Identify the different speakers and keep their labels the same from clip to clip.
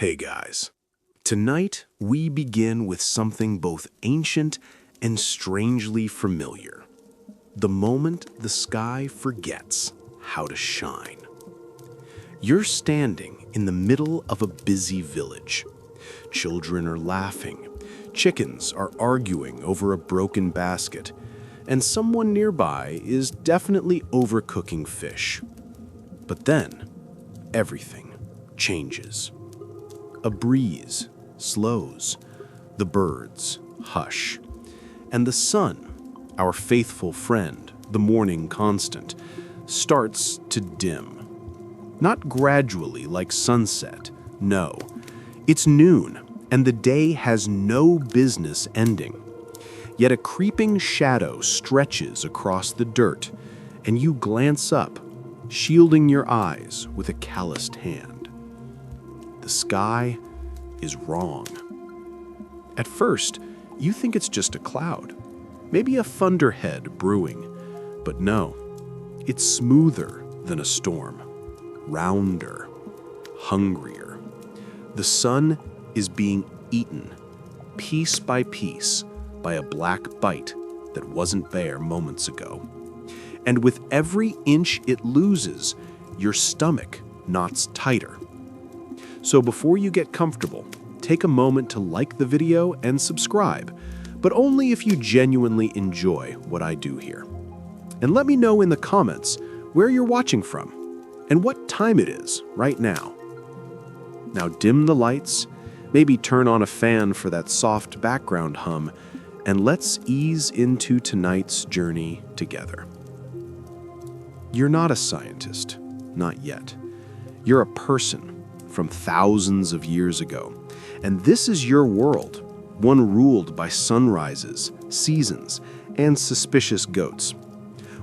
Speaker 1: Hey guys, tonight we begin with something both ancient and strangely familiar. The moment the sky forgets how to shine. You're standing in the middle of a busy village. Children are laughing, chickens are arguing over a broken basket, and someone nearby is definitely overcooking fish. But then, everything changes. A breeze slows, the birds hush, and the sun, our faithful friend, the morning constant, starts to dim. Not gradually like sunset, no. It's noon, and the day has no business ending. Yet a creeping shadow stretches across the dirt, and you glance up, shielding your eyes with a calloused hand. The sky is wrong. At first, you think it's just a cloud, maybe a thunderhead brewing, but no, it's smoother than a storm, rounder, hungrier. The sun is being eaten, piece by piece, by a black bite that wasn't there moments ago. And with every inch it loses, your stomach knots tighter. So before you get comfortable, take a moment to like the video and subscribe, but only if you genuinely enjoy what I do here. And let me know in the comments where you're watching from and what time it is right now. Now dim the lights, maybe turn on a fan for that soft background hum, and let's ease into tonight's journey together. You're not a scientist, not yet. You're a person from thousands of years ago, and this is your world, one ruled by sunrises, seasons, and suspicious goats.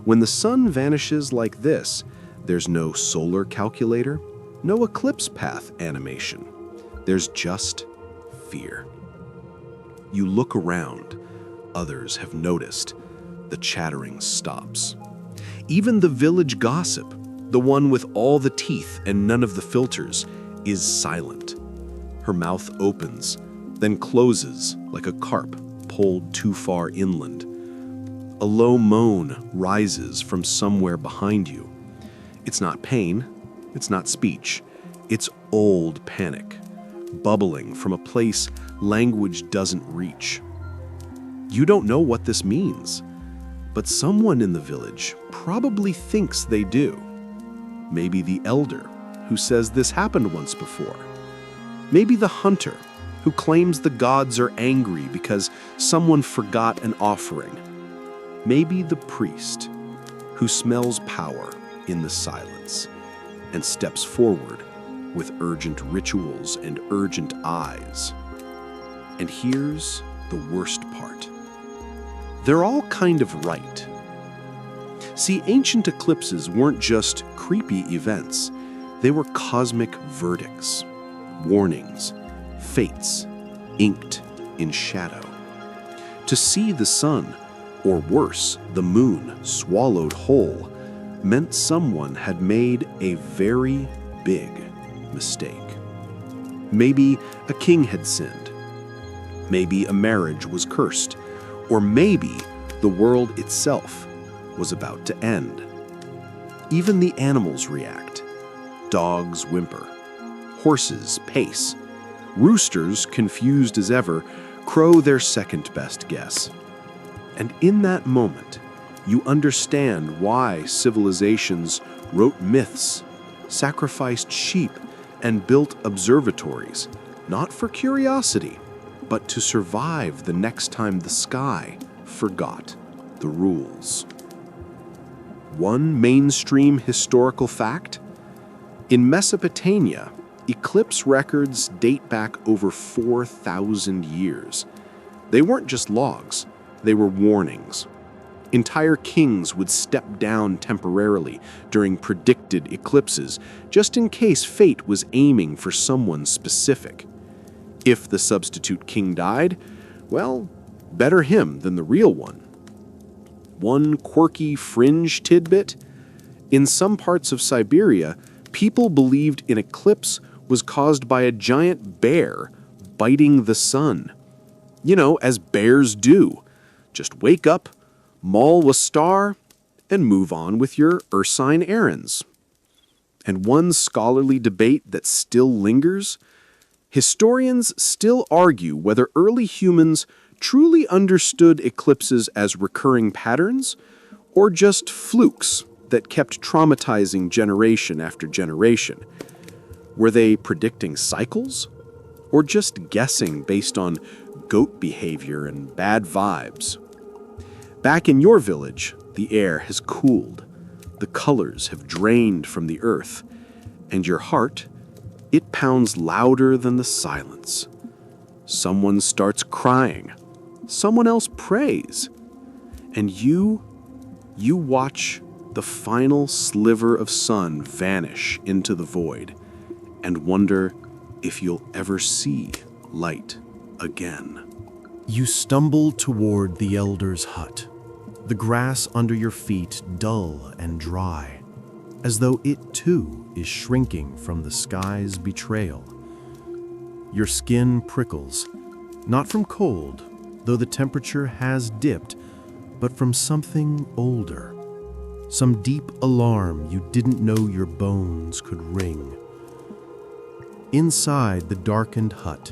Speaker 1: When the sun vanishes like this, there's no solar calculator, no eclipse path animation. There's just fear. You look around. Others have noticed. The chattering stops. Even the village gossip, the one with all the teeth and none of the filters, is silent. Her mouth opens, then closes like a carp pulled too far inland. A low moan rises from somewhere behind you. It's not pain, it's not speech, it's old panic, bubbling from a place language doesn't reach. You don't know what this means, but someone in the village probably thinks they do. Maybe the elder, who says this happened once before. Maybe the hunter, who claims the gods are angry because someone forgot an offering. Maybe the priest, who smells power in the silence and steps forward with urgent rituals and urgent eyes. And here's the worst part. They're all kind of right. See, ancient eclipses weren't just creepy events. They were cosmic verdicts, warnings, fates, inked in shadow. To see the sun, or worse, the moon, swallowed whole, meant someone had made a very big mistake. Maybe a king had sinned. Maybe a marriage was cursed. Or maybe the world itself was about to end. Even the animals react. Dogs whimper. Horses pace. Roosters, confused as ever, crow their second best guess. And in that moment, you understand why civilizations wrote myths, sacrificed sheep, and built observatories, not for curiosity, but to survive the next time the sky forgot the rules. One mainstream historical fact: in Mesopotamia, eclipse records date back over 4,000 years. They weren't just logs, they were warnings. Entire kings would step down temporarily during predicted eclipses, just in case fate was aiming for someone specific. If the substitute king died, well, better him than the real one. One quirky fringe tidbit: in some parts of Siberia, people believed an eclipse was caused by a giant bear biting the sun. You know, as bears do. Just wake up, maul a star, and move on with your ursine errands. And one scholarly debate that still lingers: historians still argue whether early humans truly understood eclipses as recurring patterns or just flukes that kept traumatizing generation after generation. Were they predicting cycles, or just guessing based on goat behavior and bad vibes? Back in your village, the air has cooled, the colors have drained from the earth, and your heart, it pounds louder than the silence. Someone starts crying, someone else prays, and you watch the final sliver of sun vanish into the void and wonder if you'll ever see light again. You stumble toward the elder's hut, the grass under your feet dull and dry, as though it too is shrinking from the sky's betrayal. Your skin prickles, not from cold, though the temperature has dipped, but from something older, some deep alarm you didn't know your bones could ring. Inside the darkened hut,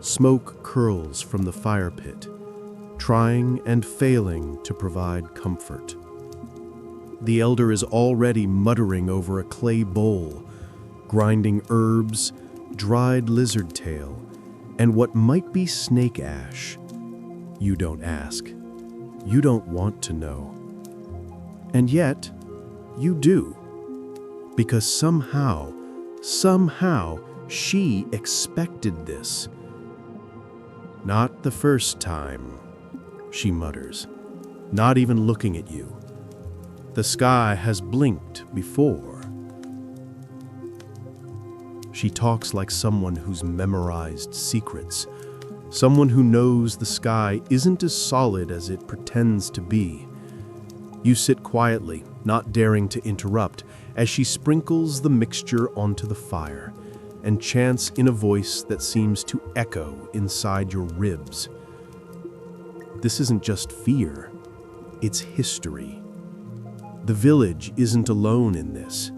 Speaker 1: smoke curls from the fire pit, trying and failing to provide comfort. The elder is already muttering over a clay bowl, grinding herbs, dried lizard tail, and what might be snake ash. You don't ask. You don't want to know. And yet, you do. Because somehow, she expected this. Not the first time, she mutters, not even looking at you. The sky has blinked before. She talks like someone who's memorized secrets, someone who knows the sky isn't as solid as it pretends to be. You sit quietly, not daring to interrupt, as she sprinkles the mixture onto the fire and chants in a voice that seems to echo inside your ribs. This isn't just fear, it's history. The village isn't alone in this.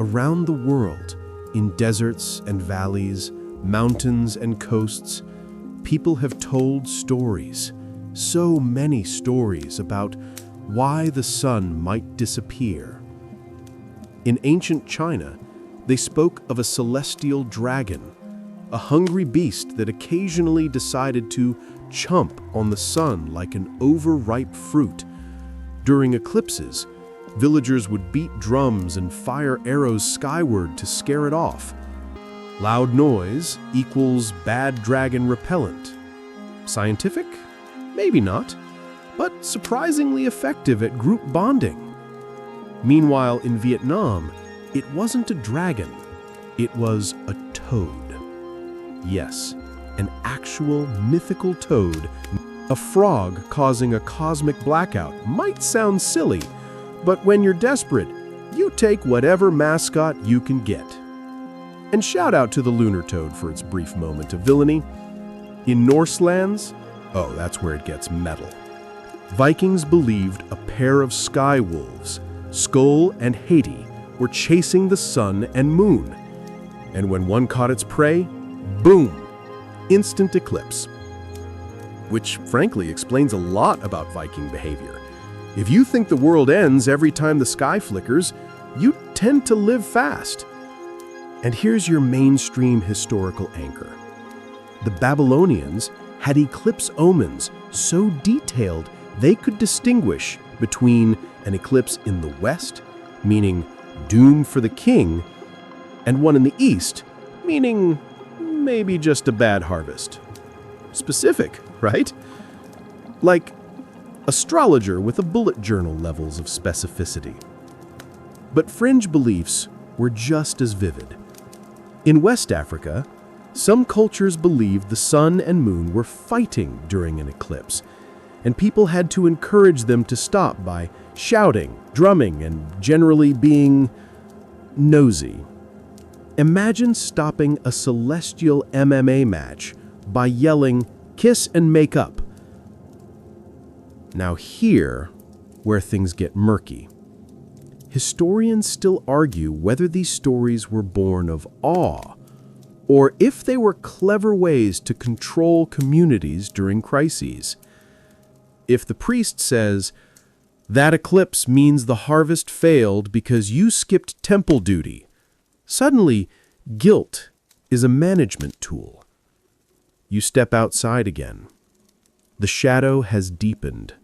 Speaker 1: Around the world, in deserts and valleys, mountains and coasts, people have told stories, so many stories about why the sun might disappear. In ancient China, they spoke of a celestial dragon, a hungry beast that occasionally decided to chomp on the sun like an overripe fruit. During eclipses, villagers would beat drums and fire arrows skyward to scare it off. Loud noise equals bad dragon repellent. Scientific? Maybe not, but surprisingly effective at group bonding. Meanwhile, in Vietnam, it wasn't a dragon, it was a toad. Yes, an actual mythical toad. A frog causing a cosmic blackout might sound silly, but when you're desperate, you take whatever mascot you can get. And shout out to the lunar toad for its brief moment of villainy. In Norse lands, oh, that's where it gets metal. Vikings believed a pair of sky wolves, Skull and Haiti, were chasing the sun and moon. And when one caught its prey, boom, instant eclipse. Which frankly explains a lot about Viking behavior. If you think the world ends every time the sky flickers, you tend to live fast. And here's your mainstream historical anchor. The Babylonians had eclipse omens so detailed they could distinguish between an eclipse in the west, meaning doom for the king, and one in the east, meaning maybe just a bad harvest. Specific, right? Like astrologer with a bullet journal levels of specificity. But fringe beliefs were just as vivid. In West Africa, some cultures believed the sun and moon were fighting during an eclipse, and people had to encourage them to stop by shouting, drumming, and generally being nosy.
Speaker 2: Imagine stopping a celestial MMA match by yelling, "Kiss and make up." Now here, where things get murky. Historians still argue whether these stories were born of awe, or if they were clever ways to control communities during crises. If the priest says, "That eclipse means the harvest failed because you skipped temple duty," suddenly, guilt is a management tool. You step outside again. The shadow has deepened,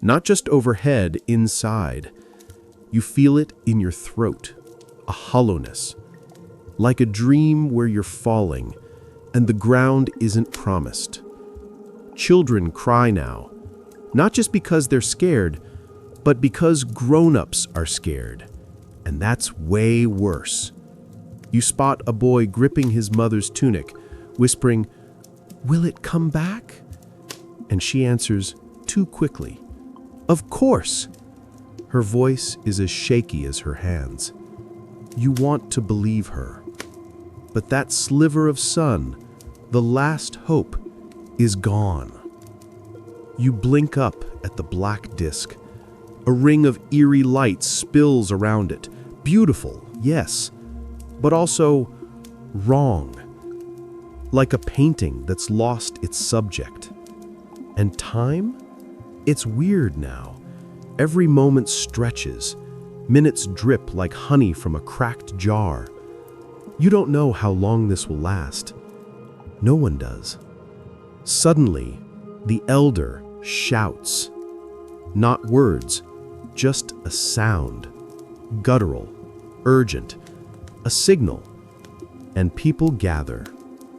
Speaker 2: not just overhead, inside. You feel it in your throat, a hollowness, like a dream where you're falling and the ground isn't promised. Children cry now, not just because they're scared, but because grown-ups are scared. And that's way worse. You spot a boy gripping his mother's tunic, whispering, "Will it come back?" And she answers too quickly, "Of course." Her voice is as shaky as her hands. You want to believe her. But that sliver of sun, the last hope, is gone. You blink up at the black disk. A ring of eerie light spills around it. Beautiful, yes, but also wrong. Like a painting that's lost its subject. And time? It's weird now. Every moment stretches. Minutes drip like honey from a cracked jar. You don't know how long this will last. No one does. Suddenly, the elder shouts. Not words, just a sound. Guttural, urgent, a signal. And people gather,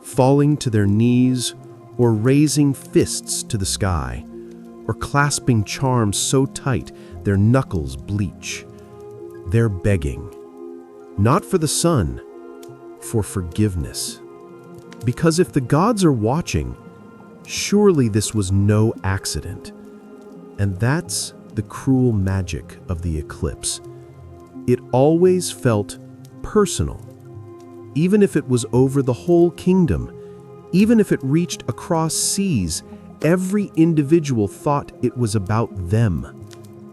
Speaker 2: falling to their knees or raising fists to the sky, or clasping charms so tight their knuckles bleach. They're begging, not for the sun, for forgiveness. Because if the gods are watching, surely this was no accident. And that's the cruel magic of the eclipse. It always felt personal. Even if it was over the whole kingdom, even if it reached across seas, every individual thought it was about them,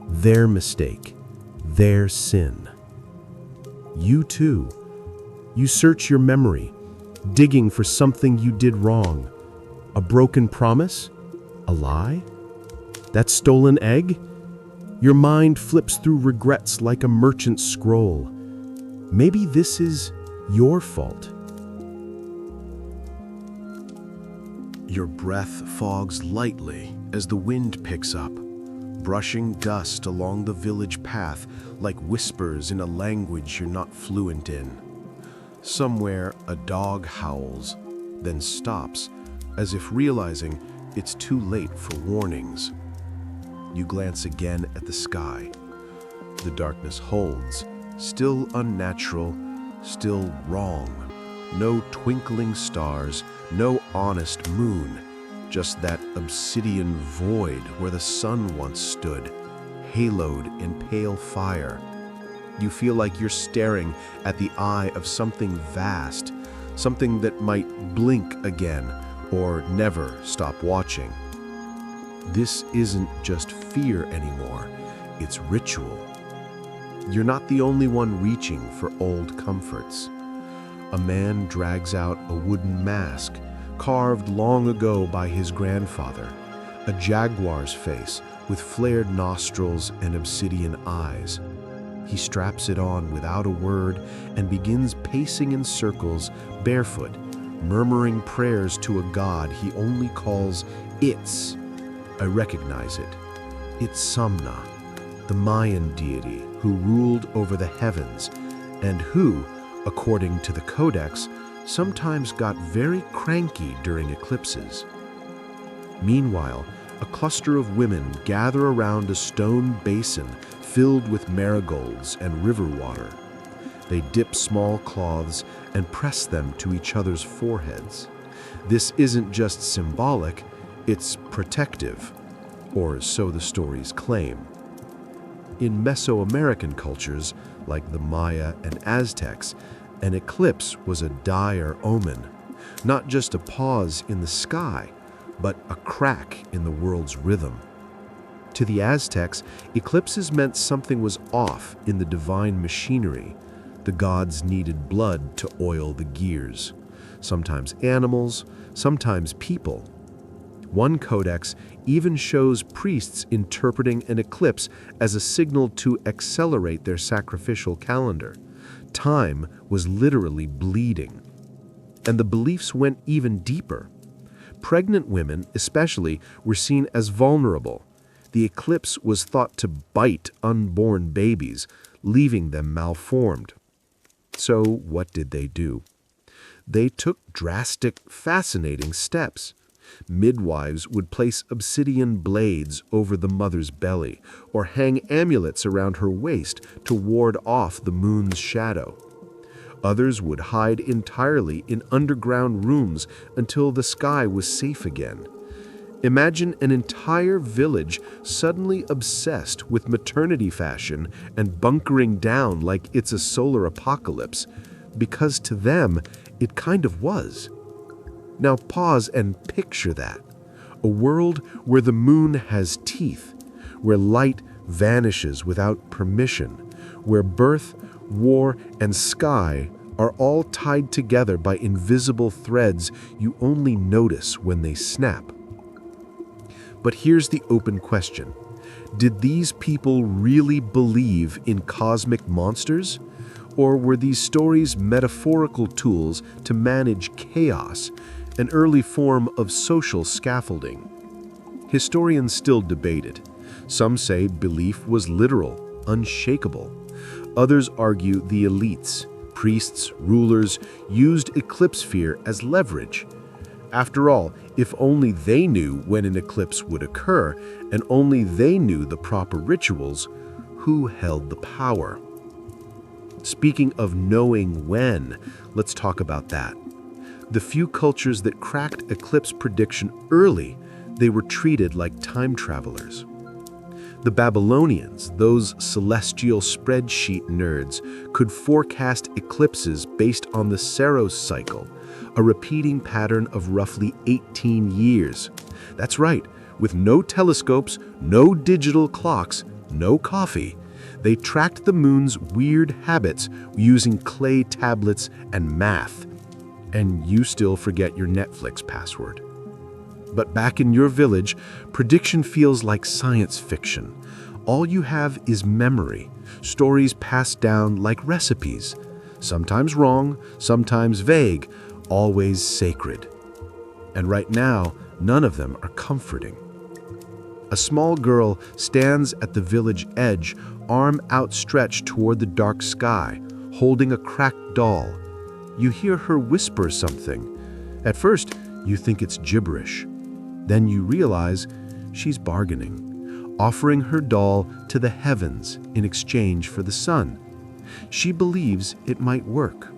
Speaker 2: their mistake, their sin. You too. You search your memory, digging for something you did wrong. A broken promise? A lie? That stolen egg? Your mind flips through regrets like a merchant's scroll. Maybe this is your fault.
Speaker 1: Your breath fogs lightly as the wind picks up, brushing dust along the village path like whispers in a language you're not fluent in. Somewhere, a dog howls, then stops, as if realizing it's too late for warnings. You glance again at the sky. The darkness holds, still unnatural, still wrong. No twinkling stars, no honest moon, just that obsidian void where the sun once stood, haloed in pale fire. You feel like you're staring at the eye of something vast, something that might blink again or never stop watching. This isn't just fear anymore, it's ritual. You're not the only one reaching for old comforts. A man drags out a wooden mask, carved long ago by his grandfather, a jaguar's face with flared nostrils and obsidian eyes. He straps it on without a word and begins pacing in circles, barefoot, murmuring prayers to a god he only calls Its. I recognize it. It's Samna, the Mayan deity who ruled over the heavens and who, according to the codex, sometimes got very cranky during eclipses. Meanwhile, a cluster of women gather around a stone basin filled with marigolds and river water. They dip small cloths and press them to each other's foreheads. This isn't just symbolic, it's protective, or so the stories claim. In Mesoamerican cultures, like the Maya and Aztecs,
Speaker 2: An eclipse was a dire omen, not just a pause in the sky, but a crack in the world's rhythm. To the Aztecs, eclipses meant something was off in the divine machinery. The gods needed blood to oil the gears. Sometimes animals, sometimes people. One codex even shows priests interpreting an eclipse as a signal to accelerate their sacrificial calendar. Time was literally bleeding. And the beliefs went even deeper. Pregnant women, especially, were seen as vulnerable. The eclipse was thought to bite unborn babies, leaving them malformed. So what did they do? They took drastic, fascinating steps. Midwives would place obsidian blades over the mother's belly or hang amulets around her waist to ward off the moon's shadow. Others would hide entirely in underground rooms until the sky was safe again. Imagine an entire village suddenly obsessed with maternity fashion and bunkering down like it's a solar apocalypse, because to them, it kind of was. Now pause and picture that. A world where the moon has teeth, where light vanishes without permission, where birth, war, and sky are all tied together by invisible threads you only notice when they snap. But here's the open question. Did these people really believe in cosmic monsters? Or were these stories metaphorical tools to manage chaos, an early form of social scaffolding? Historians still debate it. Some say belief was literal, unshakable. Others argue the elites, priests, rulers, used eclipse fear as leverage. After all, if only they knew when an eclipse would occur, and only they knew the proper rituals, who held the power? Speaking of knowing when, let's talk about that. The few cultures that cracked eclipse prediction early, they were treated like time travelers. The Babylonians, those celestial spreadsheet nerds, could forecast eclipses based on the Saros cycle, a repeating pattern of roughly 18 years. That's right, with no telescopes, no digital clocks, no coffee. They tracked the moon's weird habits using clay tablets and math. And you still forget your Netflix password. But back in your village, prediction feels like science fiction. All you have is memory, stories passed down like recipes. Sometimes wrong, sometimes vague, always sacred. And right now, none of them are comforting. A small girl stands at the village edge, arm outstretched toward the dark sky, holding a cracked doll. You hear her whisper something. At first, you think it's gibberish. Then you realize she's bargaining, offering her doll to the heavens in exchange for the sun. She believes it might work.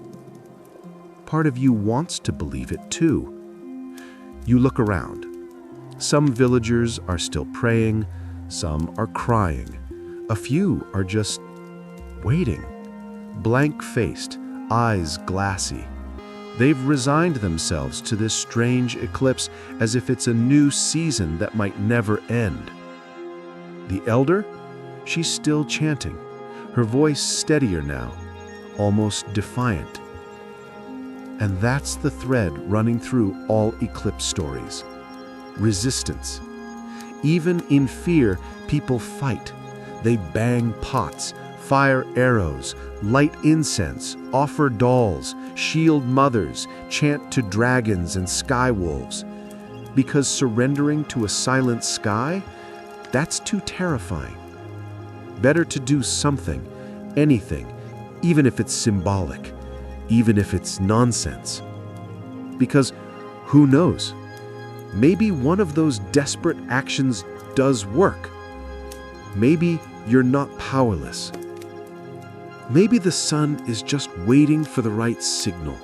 Speaker 2: Part of you wants to believe it too. You look around. Some villagers are still praying, some are crying. A few are just waiting, blank-faced, eyes glassy. They've resigned themselves to this strange eclipse as if it's a new season that might never end. The elder? She's still chanting, her voice steadier now, almost defiant. And that's the thread running through all eclipse stories. Resistance. Even in fear, people fight. They bang pots, fire arrows, light incense, offer dolls, shield mothers, chant to dragons and sky wolves. Because surrendering to a silent sky, that's too terrifying. Better to do something, anything, even if it's symbolic, even if it's nonsense. Because who knows? Maybe one of those desperate actions does work. Maybe you're not powerless. Maybe the sun is just waiting for the right signal.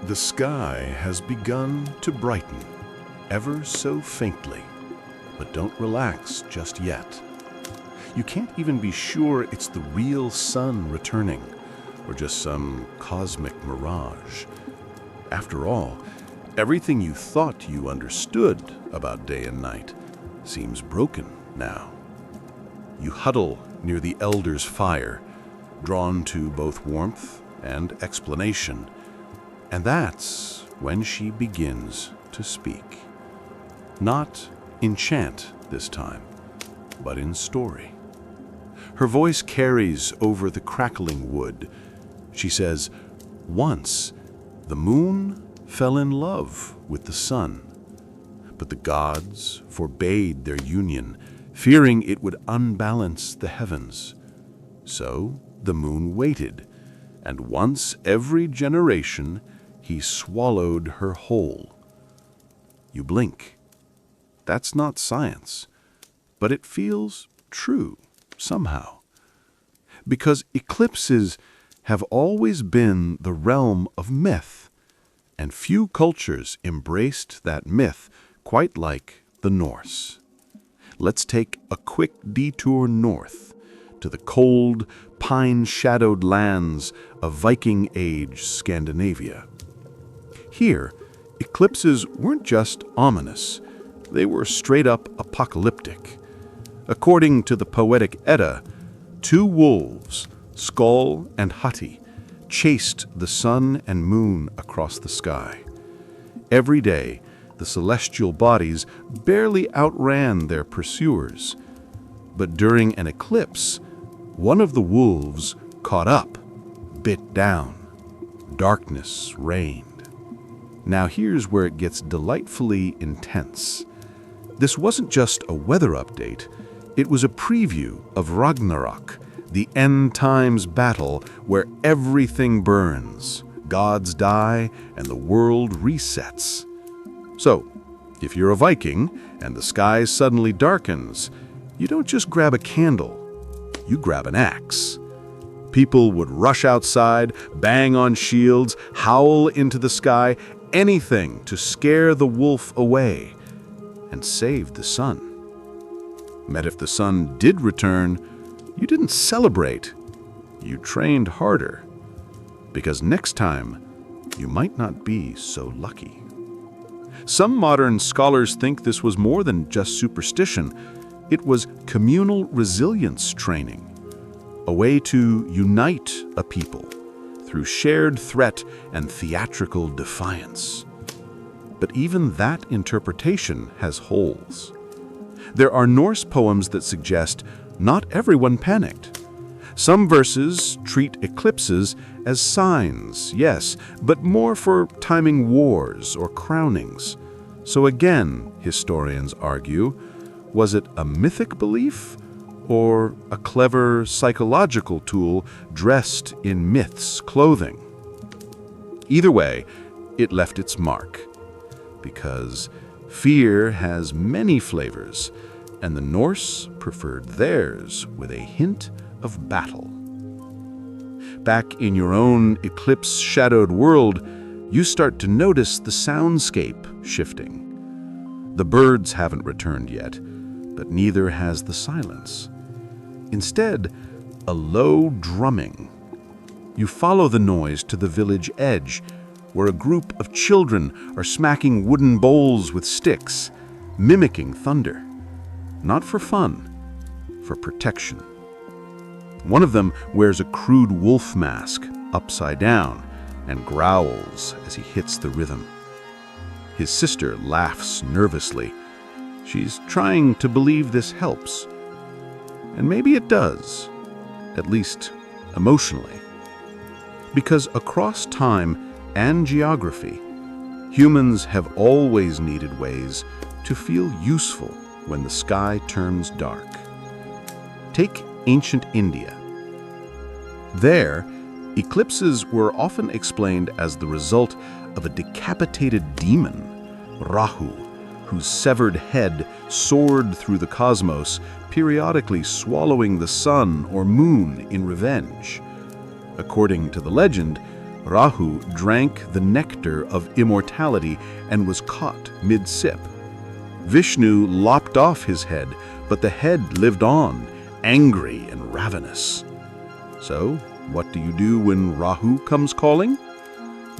Speaker 1: The sky has begun to brighten, ever so faintly, but don't relax just yet. You can't even be sure it's the real sun returning, or just some cosmic mirage. After all, everything you thought you understood about day and night seems broken now. You huddle near the elder's fire, drawn to both warmth and explanation, and that's when she begins to speak. Not in chant this time, but in story. Her voice carries over the crackling wood. She says, "Once, the moon fell in love with the sun, but the gods forbade their union, fearing it would unbalance the heavens. So the moon waited, and once every generation he swallowed her whole." You blink. That's not science, but it feels true somehow. Because eclipses have always been the realm of myth, and few cultures embraced that myth quite like the Norse. Let's take a quick detour north to the cold, pine-shadowed lands of Viking Age Scandinavia. Here, eclipses weren't just ominous, they were straight-up apocalyptic. According to the poetic Edda, two wolves, Skoll and Hati, chased the sun and moon across the sky. Every day, the celestial bodies barely outran their pursuers. But during an eclipse, one of the wolves caught up, bit down. Darkness reigned. Now here's where it gets delightfully intense. This wasn't just a weather update, it was a preview of Ragnarok, the end times battle where everything burns, gods die, and the world resets. So, if you're a Viking and the sky suddenly darkens, you don't just grab a candle, you grab an axe. People would rush outside, bang on shields, howl into the sky, anything to scare the wolf away and save the sun. But if the sun did return, you didn't celebrate, you trained harder. Because next time, you might not be so lucky. Some modern scholars think this was more than just superstition. It was communal resilience training, a way to unite a people through shared threat and theatrical defiance. But even that interpretation has holes. There are Norse poems that suggest not everyone panicked. Some verses treat eclipses as signs, yes, but more for timing wars or crownings. So again, historians argue, was it a mythic belief or a clever psychological tool dressed in myth's clothing? Either way, it left its mark, because fear has many flavors, and the Norse preferred theirs with a hint of battle. Back in your own eclipse-shadowed world, you start to notice the soundscape shifting. The birds haven't returned yet, but neither has the silence. Instead, a low drumming. You follow the noise to the village edge, where a group of children are smacking wooden bowls with sticks, mimicking thunder. Not for fun, for protection. One of them wears a crude wolf mask, upside down, and growls as he hits the rhythm. His sister laughs nervously. She's trying to believe this helps. And maybe it does, at least emotionally. Because across time and geography, humans have always needed ways to feel useful when the sky turns dark. Take ancient India. There, eclipses were often explained as the result of a decapitated demon, Rahu, whose severed head soared through the cosmos, periodically swallowing the sun or moon in revenge. According to the legend, Rahu drank the nectar of immortality and was caught mid-sip. Vishnu lopped off his head, but the head lived on,
Speaker 3: angry and ravenous. So, what do you do when Rahu comes calling?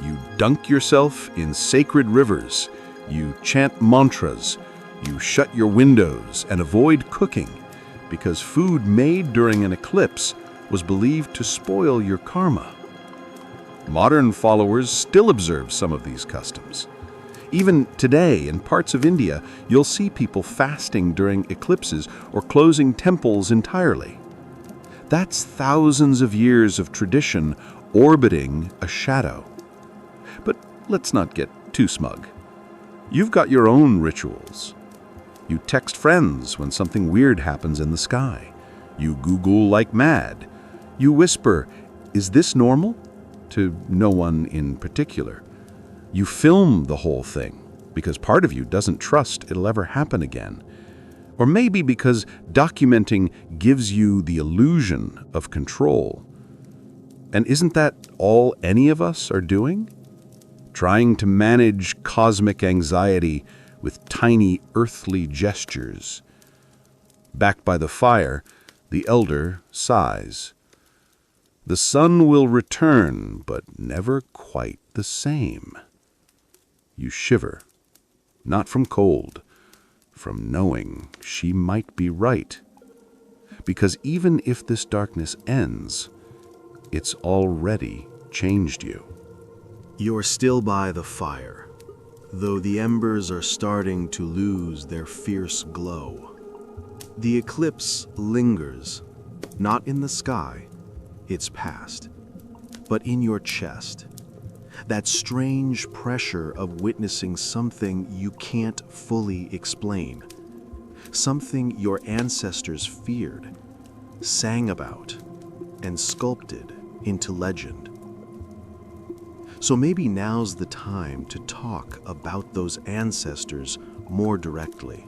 Speaker 3: You dunk yourself in sacred rivers, you chant mantras, you shut your windows and avoid cooking, because food made during an eclipse was believed to spoil your karma. Modern followers still observe some of these customs. Even today, in parts of India, you'll see people fasting during eclipses or closing temples entirely. That's thousands of years of tradition orbiting a shadow. But let's not get too smug. You've got your own rituals. You text friends when something weird happens in the sky. You Google like mad. You whisper, "Is this normal?" to no one in particular. You film the whole thing because part of you doesn't trust it'll ever happen again. Or maybe because documenting gives you the illusion of control. And isn't that all any of us are doing? Trying to manage cosmic anxiety with tiny earthly gestures. Back by the fire, the elder sighs. The sun will return, but never quite the same. You shiver, not from cold, from knowing she might be right. Because even if this darkness ends, it's already changed you.
Speaker 1: You're still by the fire, though the embers are starting to lose their fierce glow. The eclipse lingers, not in the sky, it's past, but in your chest. That strange pressure of witnessing something you can't fully explain. Something your ancestors feared, sang about, and sculpted into legend. So maybe now's the time to talk about those ancestors more directly.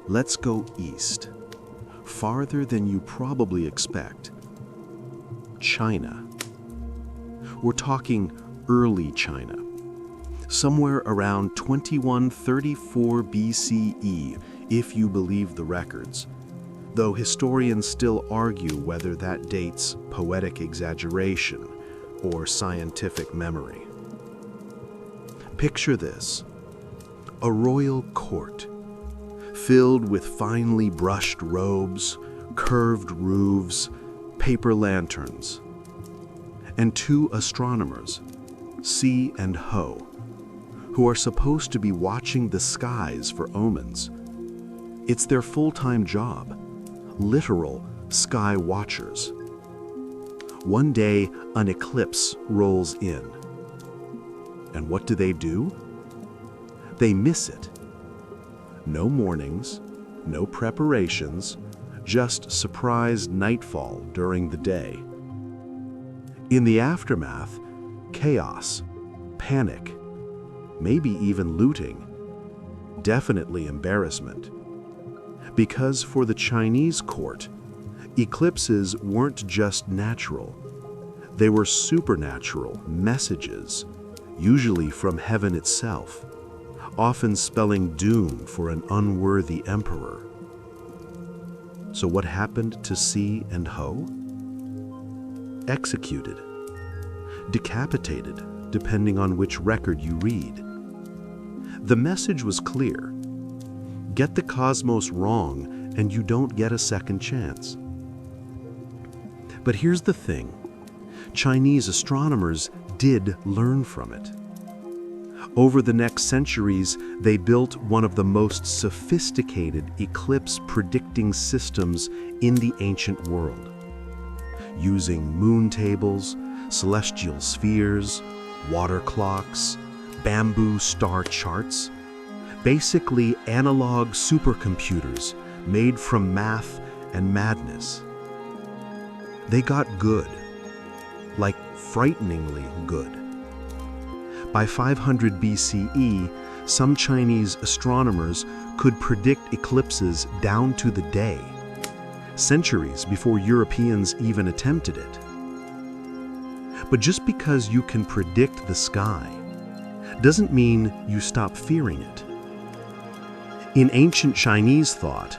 Speaker 1: Let's go east, farther than you probably expect. China. We're talking early China, somewhere around 2134 BCE, if you believe the records, though historians still argue whether that dates poetic exaggeration or scientific memory. Picture this: a royal court, filled with finely brushed robes, curved roofs, paper lanterns, and two astronomers, Si and Ho, who are supposed to be watching the skies for omens. It's their full-time job, literal sky watchers. One day, an eclipse rolls in. And what do? They miss it. No mornings, no preparations, just surprise nightfall during the day. In the aftermath, chaos, panic, maybe even looting, definitely embarrassment. Because for the Chinese court, eclipses weren't just natural. They were supernatural messages, usually from heaven itself, often spelling doom for an unworthy emperor. So what happened to Si and Ho? Executed, decapitated, depending on which record you read. The message was clear: get the cosmos wrong and you don't get a second chance. But here's the thing: Chinese astronomers did learn from it. Over the next centuries, they built one of the most sophisticated eclipse predicting systems in the ancient world. Using moon tables, celestial spheres, water clocks, bamboo star charts, basically analog supercomputers made from math and madness. They got good, like frighteningly good. By 500 BCE, some Chinese astronomers could predict eclipses down to the day, centuries before Europeans even attempted it. But just because you can predict the sky doesn't mean you stop fearing it. In ancient Chinese thought,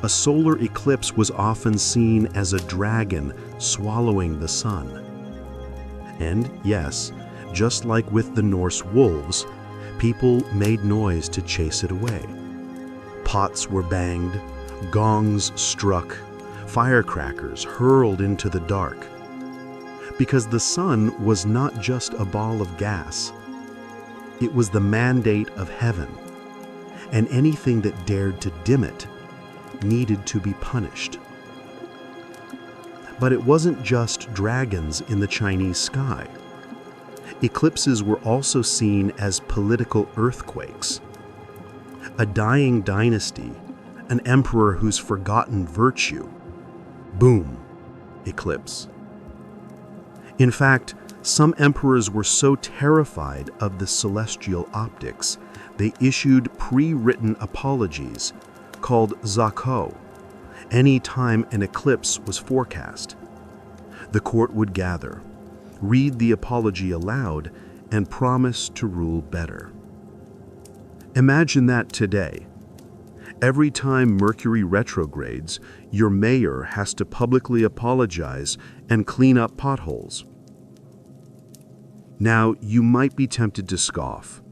Speaker 2: A solar eclipse was often seen as a dragon swallowing the sun. And yes, just like with the Norse wolves, people made noise to chase it away. Pots were banged, gongs struck, firecrackers hurled into the dark. Because the sun was not just a ball of gas. It was the mandate of heaven, and anything that dared to dim it needed to be punished. But it wasn't just dragons in the Chinese sky. Eclipses were also seen as political earthquakes. A dying dynasty, an emperor who's forgotten virtue. Boom, eclipse. In fact, some emperors were so terrified of the celestial optics, they issued pre-written apologies called zako any time an eclipse was forecast. The court would gather, read the apology aloud, and promise to rule better. Imagine that today. Every time Mercury retrogrades, your mayor has to publicly apologize and clean up potholes. Now, you might be tempted to scoff.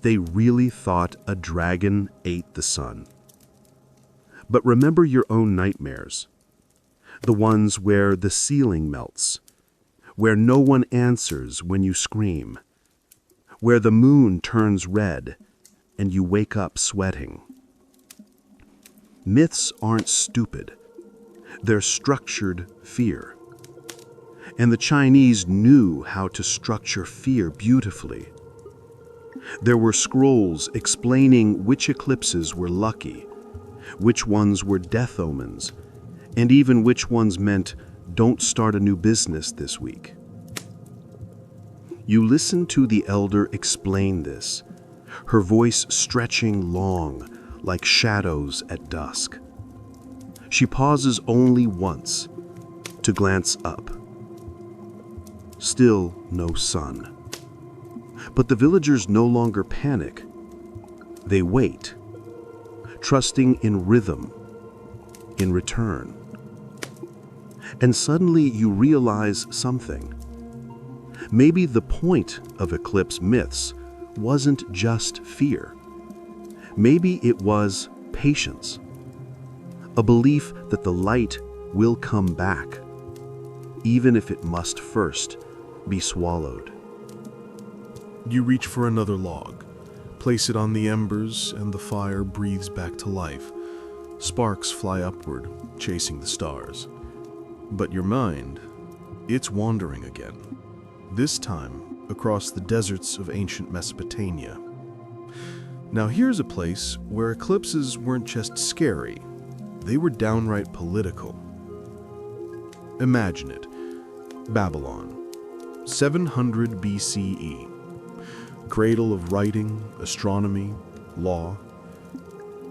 Speaker 2: They really thought a dragon ate the sun. But remember your own nightmares. The ones where the ceiling melts, where no one answers when you scream, where the moon turns red and you wake up sweating. Myths aren't stupid. They're structured fear. And the Chinese knew how to structure fear beautifully. There were scrolls explaining which eclipses were lucky, which ones were death omens, and even which ones meant don't start a new business this week. You listen to the elder explain this, her voice stretching long like shadows at dusk. She pauses only once to glance up. Still no sun. But the villagers no longer panic. They wait, trusting in rhythm, in return. And suddenly you realize something. Maybe the point of eclipse myths wasn't just fear. Maybe it was patience, a belief that the light will come back, even if it must first be swallowed.
Speaker 1: You reach for another log, place it on the embers, and the fire breathes back to life. Sparks fly upward, chasing the stars. But your mind, it's wandering again. This time across the deserts of ancient Mesopotamia. Now here's a place where eclipses weren't just scary, they were downright political. Imagine it. Babylon, 700 BCE. Cradle of writing, astronomy, law.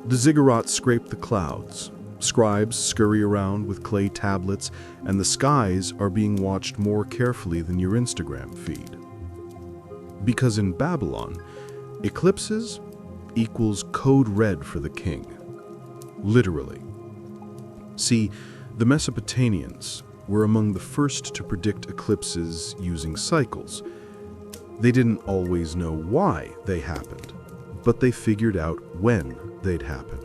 Speaker 1: The ziggurats scrape the clouds. Scribes scurry around with clay tablets, and the skies are being watched more carefully than your Instagram feed. Because in Babylon, eclipses equals code red for the king. Literally. See, the Mesopotamians were among the first to predict eclipses using cycles. They didn't always know why they happened, but they figured out when they'd happen.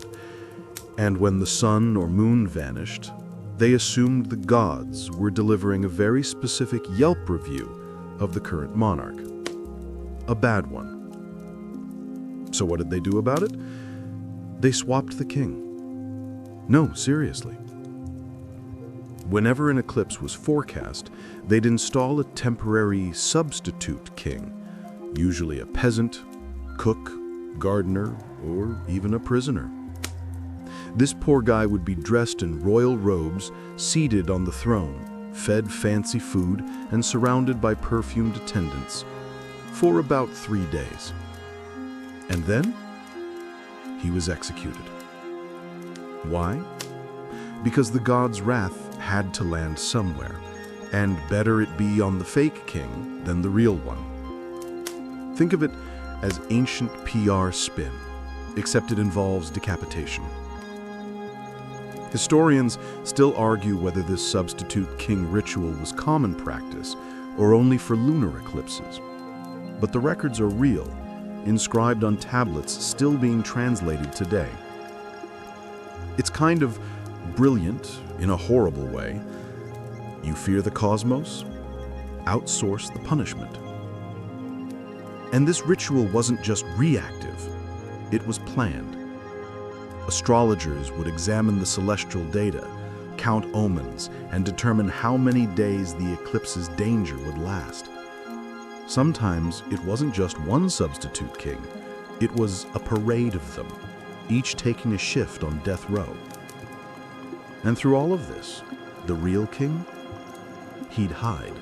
Speaker 1: And when the sun or moon vanished, they assumed the gods were delivering a very specific Yelp review of the current monarch. A bad one. So what did they do about it? They swapped the king. No, seriously. Whenever an eclipse was forecast, they'd install a temporary substitute king, usually a peasant, cook, gardener, or even a prisoner. This poor guy would be dressed in royal robes, seated on the throne, fed fancy food, and surrounded by perfumed attendants for about 3 days. And then, he was executed. Why? Because the god's wrath had to land somewhere, and better it be on the fake king than the real one. Think of it as ancient PR spin, except it involves decapitation.
Speaker 3: Historians still argue whether this substitute king ritual was common practice or only for lunar eclipses. But the records are real, inscribed on tablets still being translated today. It's kind of brilliant in a horrible way. You fear the cosmos? Outsource the punishment. And this ritual wasn't just reactive, it was planned. Astrologers would examine the celestial data, count omens, and determine how many days the eclipse's danger would last. Sometimes it wasn't just one substitute king, it was a parade of them, each taking a shift on death row. And through all of this, the real king? He'd hide,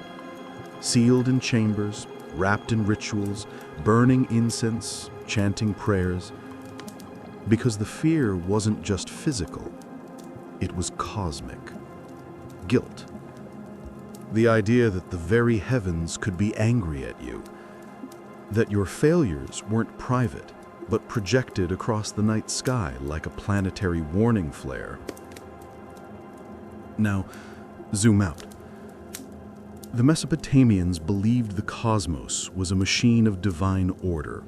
Speaker 3: sealed in chambers, wrapped in rituals, burning incense, chanting prayers, because the fear wasn't just physical, it was cosmic. Guilt. The idea that the very heavens could be angry at you, that your failures weren't private, but projected across the night sky like a planetary warning flare. Now, zoom out. The Mesopotamians believed the cosmos was a machine of divine order.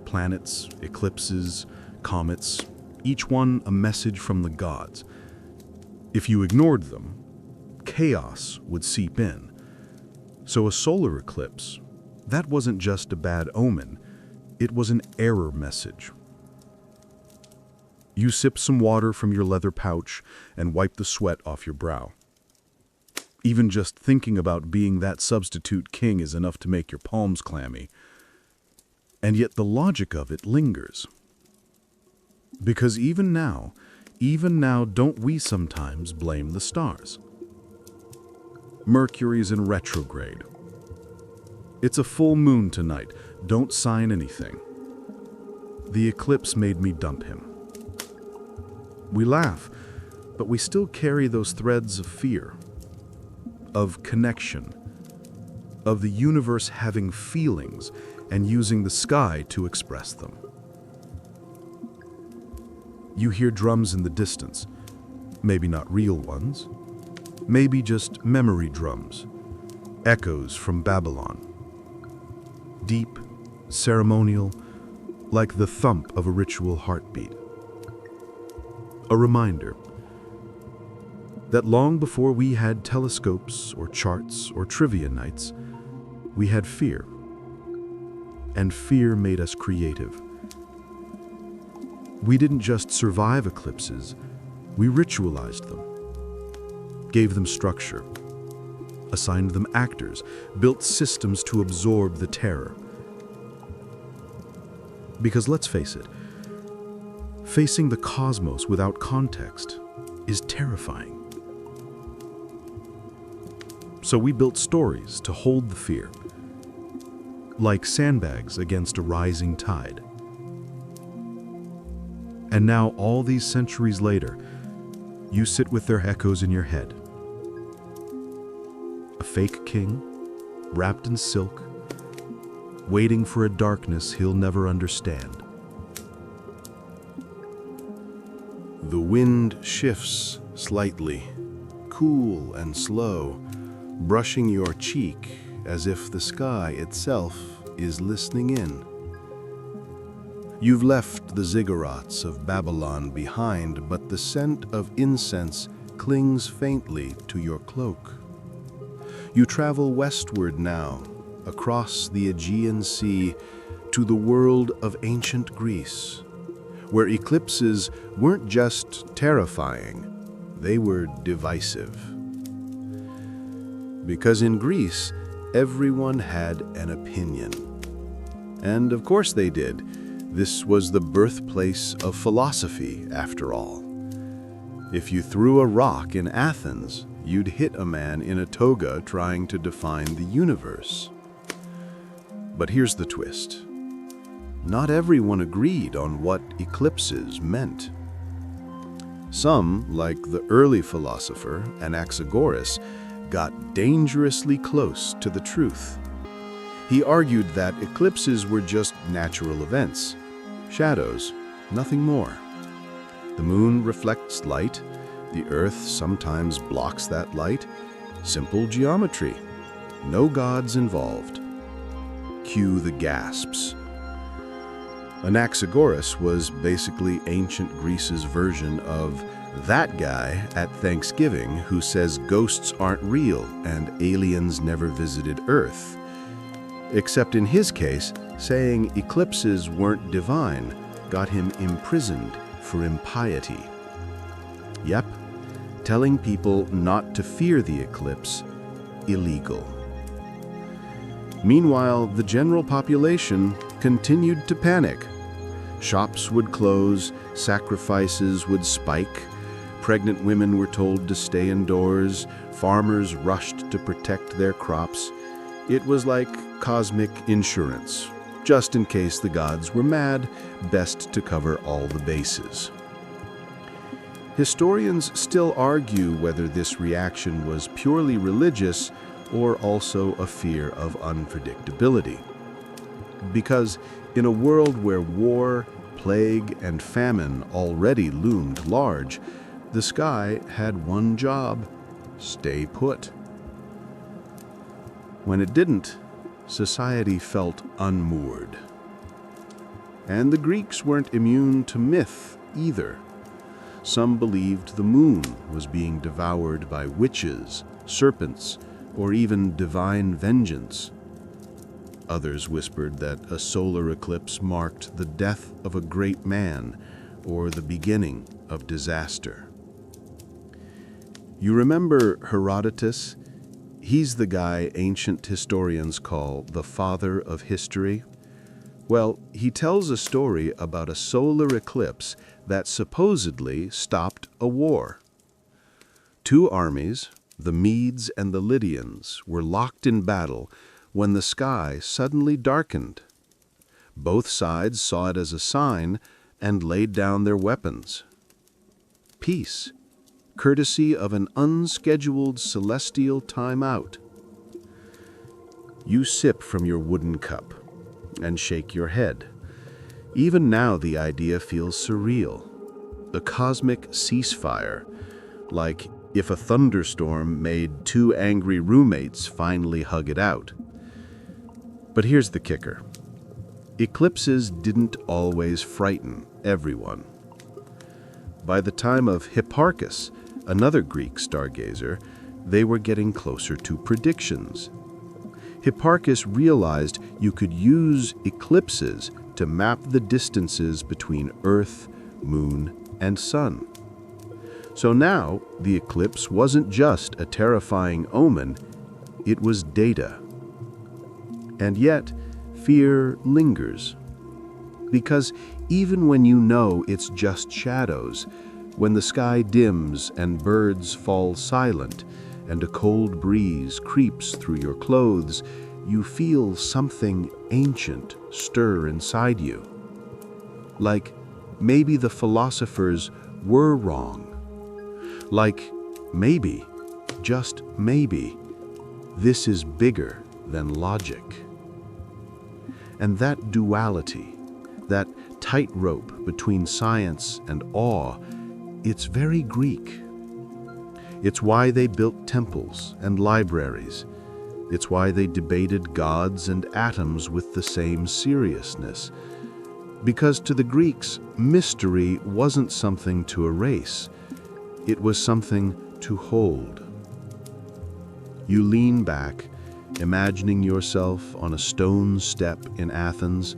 Speaker 3: Planets, eclipses, comets, each one a message from the gods. If you ignored them, chaos would seep in. So a solar eclipse, that wasn't just a bad omen, it was an error message. You sip some water from your leather pouch and wipe the sweat off your brow. Even just thinking about being that substitute king is enough to make your palms clammy. And yet the logic of it lingers. Because even now, don't we sometimes blame the stars? Mercury's in retrograde. It's a full moon tonight. Don't sign anything. The eclipse made me dump him. We laugh, but we still carry those threads of fear, of connection, of the universe having feelings and using the sky to express them. You hear drums in the distance, maybe not real ones, maybe just memory drums, echoes from Babylon. Deep, ceremonial, like the thump of a ritual heartbeat. A reminder that long before we had telescopes or charts or trivia nights, we had fear. And fear made us creative. We didn't just survive eclipses, we ritualized them, gave them structure, assigned them actors, built systems to absorb the terror. Because let's face it, facing the cosmos without context is terrifying. So we built stories to hold the fear, like sandbags against a rising tide. And now, all these centuries later, you sit with their echoes in your head. A fake king, wrapped in silk, waiting for a darkness he'll never understand.
Speaker 1: The wind shifts slightly, cool and slow, brushing your cheek as if the sky itself is listening in. You've left the ziggurats of Babylon behind, but the scent of incense clings faintly to your cloak. You travel westward now, across the Aegean Sea, to the world of ancient Greece, where eclipses weren't just terrifying, they were divisive. Because in Greece, everyone had an opinion. And of course they did. This was the birthplace of philosophy, after all. If you threw a rock in Athens, you'd hit a man in a toga trying to define the universe. But here's the twist. Not everyone agreed on what eclipses meant. Some, like the early philosopher Anaxagoras, got dangerously close to the truth. He argued that eclipses were just natural events, shadows, nothing more. The moon reflects light,
Speaker 3: The Earth sometimes blocks that light. Simple geometry. No gods involved. Cue the gasps. Anaxagoras was basically ancient Greece's version of that guy at Thanksgiving who says ghosts aren't real and aliens never visited Earth. Except in his case, saying eclipses weren't divine got him imprisoned for impiety. Yep, telling people not to fear the eclipse, illegal. Meanwhile, the general population continued to panic. Shops would close, sacrifices would spike, pregnant women were told to stay indoors, farmers rushed to protect their crops. It was like cosmic insurance. Just in case the gods were mad, best to cover all the bases. Historians still argue whether this reaction was purely religious or also a fear of unpredictability. Because in a world where war, plague, and famine already loomed large, the sky had one job: stay put. When it didn't, society felt unmoored. And the Greeks weren't immune to myth either. Some believed the moon was being devoured by witches, serpents, or even divine vengeance. Others whispered that a solar eclipse marked the death of a great man or the beginning of disaster. You remember Herodotus? He's the guy ancient historians call the father of history. Well, he tells a story about a solar eclipse that supposedly stopped a war. Two armies, the Medes and the Lydians, were locked in battle when the sky suddenly darkened. Both sides saw it as a sign and laid down their weapons. Peace, courtesy of an unscheduled celestial timeout. You sip from your wooden cup and shake your head. Even now the idea feels surreal. A cosmic ceasefire, like if a thunderstorm made two angry roommates finally hug it out. But here's the kicker. Eclipses didn't always frighten everyone. By the time of Hipparchus, another Greek stargazer, they were getting closer to predictions. Hipparchus realized you could use eclipses to map the distances between Earth, Moon, and Sun. So now, the eclipse wasn't just a terrifying omen, it was data. And yet, fear lingers. Because even when you know it's just shadows, when the sky dims and birds fall silent, and a cold breeze creeps through your clothes, you feel something ancient stir inside you. Like maybe the philosophers were wrong. Like maybe, just maybe, this is bigger than logic. And that duality, that tightrope between science and awe, it's very Greek. It's why they built temples and libraries. It's why they debated gods and atoms with the same seriousness. Because to the Greeks, mystery wasn't something to erase. It was something to hold. You lean back, imagining yourself on a stone step in Athens,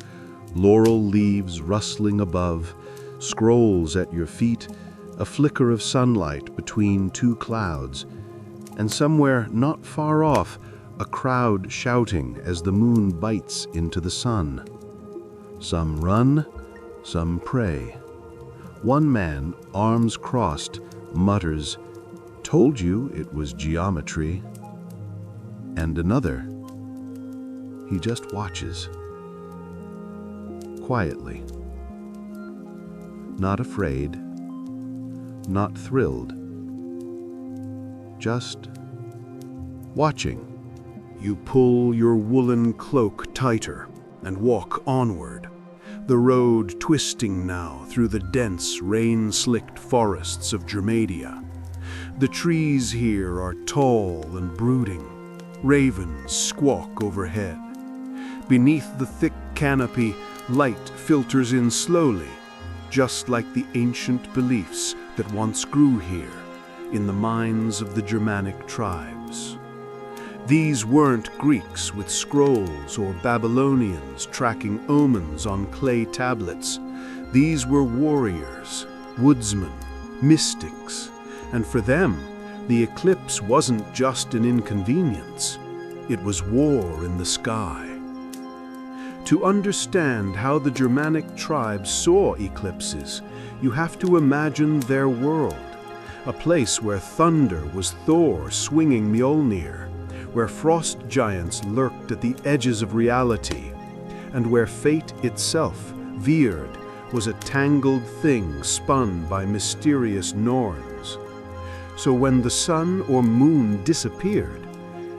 Speaker 3: laurel leaves rustling above, scrolls at your feet, a flicker of sunlight between two clouds, and somewhere not far off, a crowd shouting as the moon bites into the sun. Some run, some pray. One man, arms crossed, mutters, "Told you it was geometry." And another, he just watches. Quietly. Not afraid, not thrilled. Just watching.
Speaker 1: You pull your woolen cloak tighter and walk onward, the road twisting now through the dense, rain-slicked forests of Germadia.
Speaker 3: The trees here are tall and brooding. Ravens squawk overhead. Beneath the thick canopy, light filters in slowly, just like the ancient beliefs that once grew here in the minds of the Germanic tribes. These weren't Greeks with scrolls or Babylonians tracking omens on clay tablets. These were warriors, woodsmen, mystics, and for them, the eclipse wasn't just an inconvenience. It was war in the sky. To understand how the Germanic tribes saw eclipses, you have to imagine their world, a place where thunder was Thor swinging Mjolnir, where frost giants lurked at the edges of reality, and where fate itself, Veered, was a tangled thing spun by mysterious Norns. So when the sun or moon disappeared,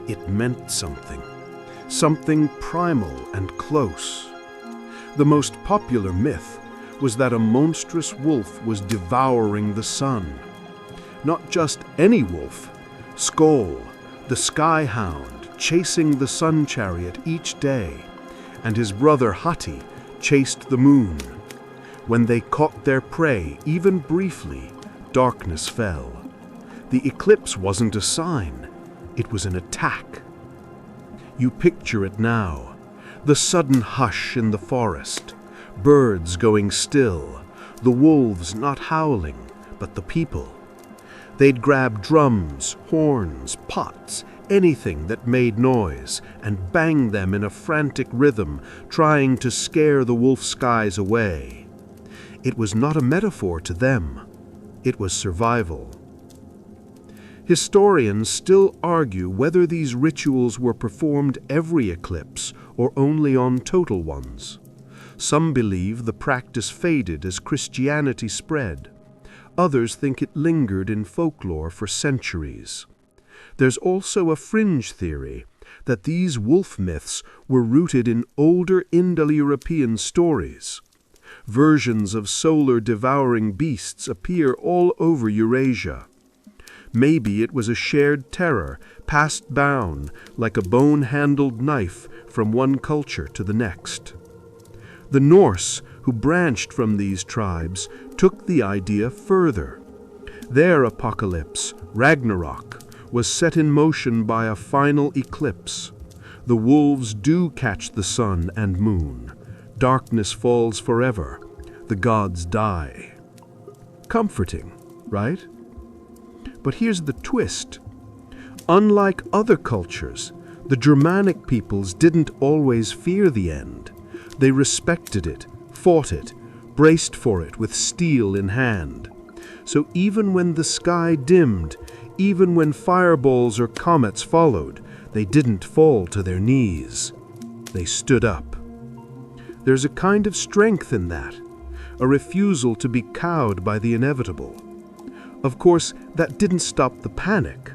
Speaker 3: it meant something. Something primal and close. The most popular myth was that a monstrous wolf was devouring the sun. Not just any wolf, Skoll, the sky hound, chasing the sun chariot each day, and his brother Hati chased the moon. When they caught their prey, even briefly, darkness fell. The eclipse wasn't a sign, it was an attack. You picture it now, the sudden hush in the forest, birds going still, the wolves not howling, but the people. They'd grab drums, horns, pots, anything that made noise, and bang them in a frantic rhythm, trying to scare the wolf skies away. It was not a metaphor to them, it was survival. Historians still argue whether these rituals were performed every eclipse or only on total ones. Some believe the practice faded as Christianity spread. Others think it lingered in folklore for centuries. There's also a fringe theory that these wolf myths were rooted in older Indo-European stories. Versions of solar-devouring beasts appear all over Eurasia. Maybe it was a shared terror, passed down like a bone-handled knife from one culture to the next. The Norse, who branched from these tribes, took the idea further. Their apocalypse, Ragnarok, was set in motion by a final eclipse. The wolves do catch the sun and moon. Darkness falls forever. The gods die. Comforting, right? But here's the twist. Unlike other cultures, the Germanic peoples didn't always fear the end. They respected it, fought it, braced for it with steel in hand. So even when the sky dimmed, even when fireballs or comets followed, they didn't fall to their knees. They stood up. There's a kind of strength in that, a refusal to be cowed by the inevitable. Of course, that didn't stop the panic.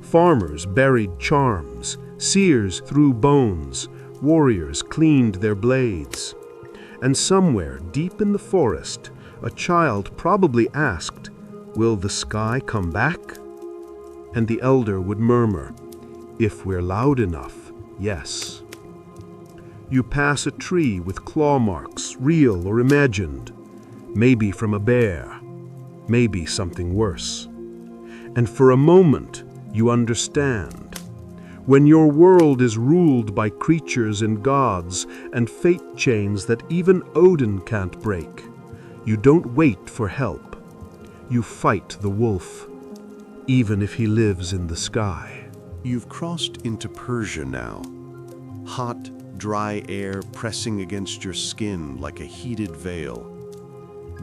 Speaker 3: Farmers buried charms, seers threw bones, warriors cleaned their blades. And somewhere deep in the forest, a child probably asked, "Will the sky come back?" And the elder would murmur, "If we're loud enough, yes." You pass a tree with claw marks, real or imagined, maybe from a bear, maybe something worse. And for a moment, you understand. When your world is ruled by creatures and gods and fate chains that even Odin can't break, you don't wait for help. You fight the wolf, even if he lives in the sky.
Speaker 1: You've crossed into Persia now. Hot, dry air pressing against your skin like a heated veil.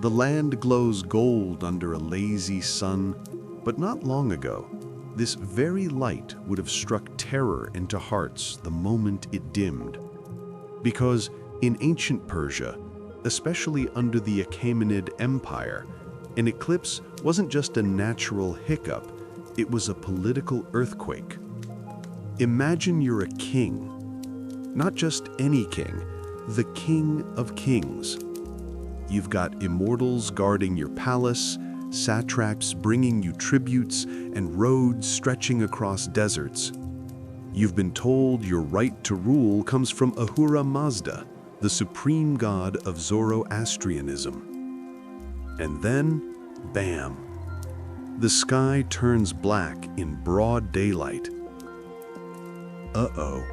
Speaker 1: The land glows gold under a lazy sun, but not long ago, this very light would have struck terror into hearts the moment it dimmed. Because in ancient Persia, especially under the Achaemenid Empire, an eclipse wasn't just a natural hiccup, it was a political earthquake. Imagine you're a king. Not just any king, the king of kings. You've got immortals guarding your palace, satraps bringing you tributes, and roads stretching across deserts. You've been told your right to rule comes from Ahura Mazda, the supreme god of Zoroastrianism. And then, bam, the sky turns black in broad daylight. Uh-oh.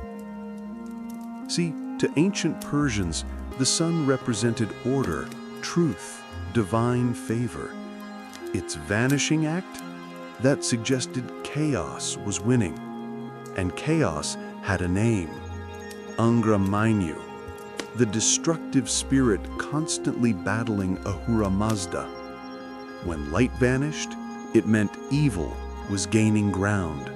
Speaker 1: See, to ancient Persians, the sun represented order, truth, divine favor. Its vanishing act? That suggested chaos was winning. And chaos had a name, Angra Mainyu, the destructive spirit constantly battling Ahura Mazda. When light vanished, it meant evil was gaining ground.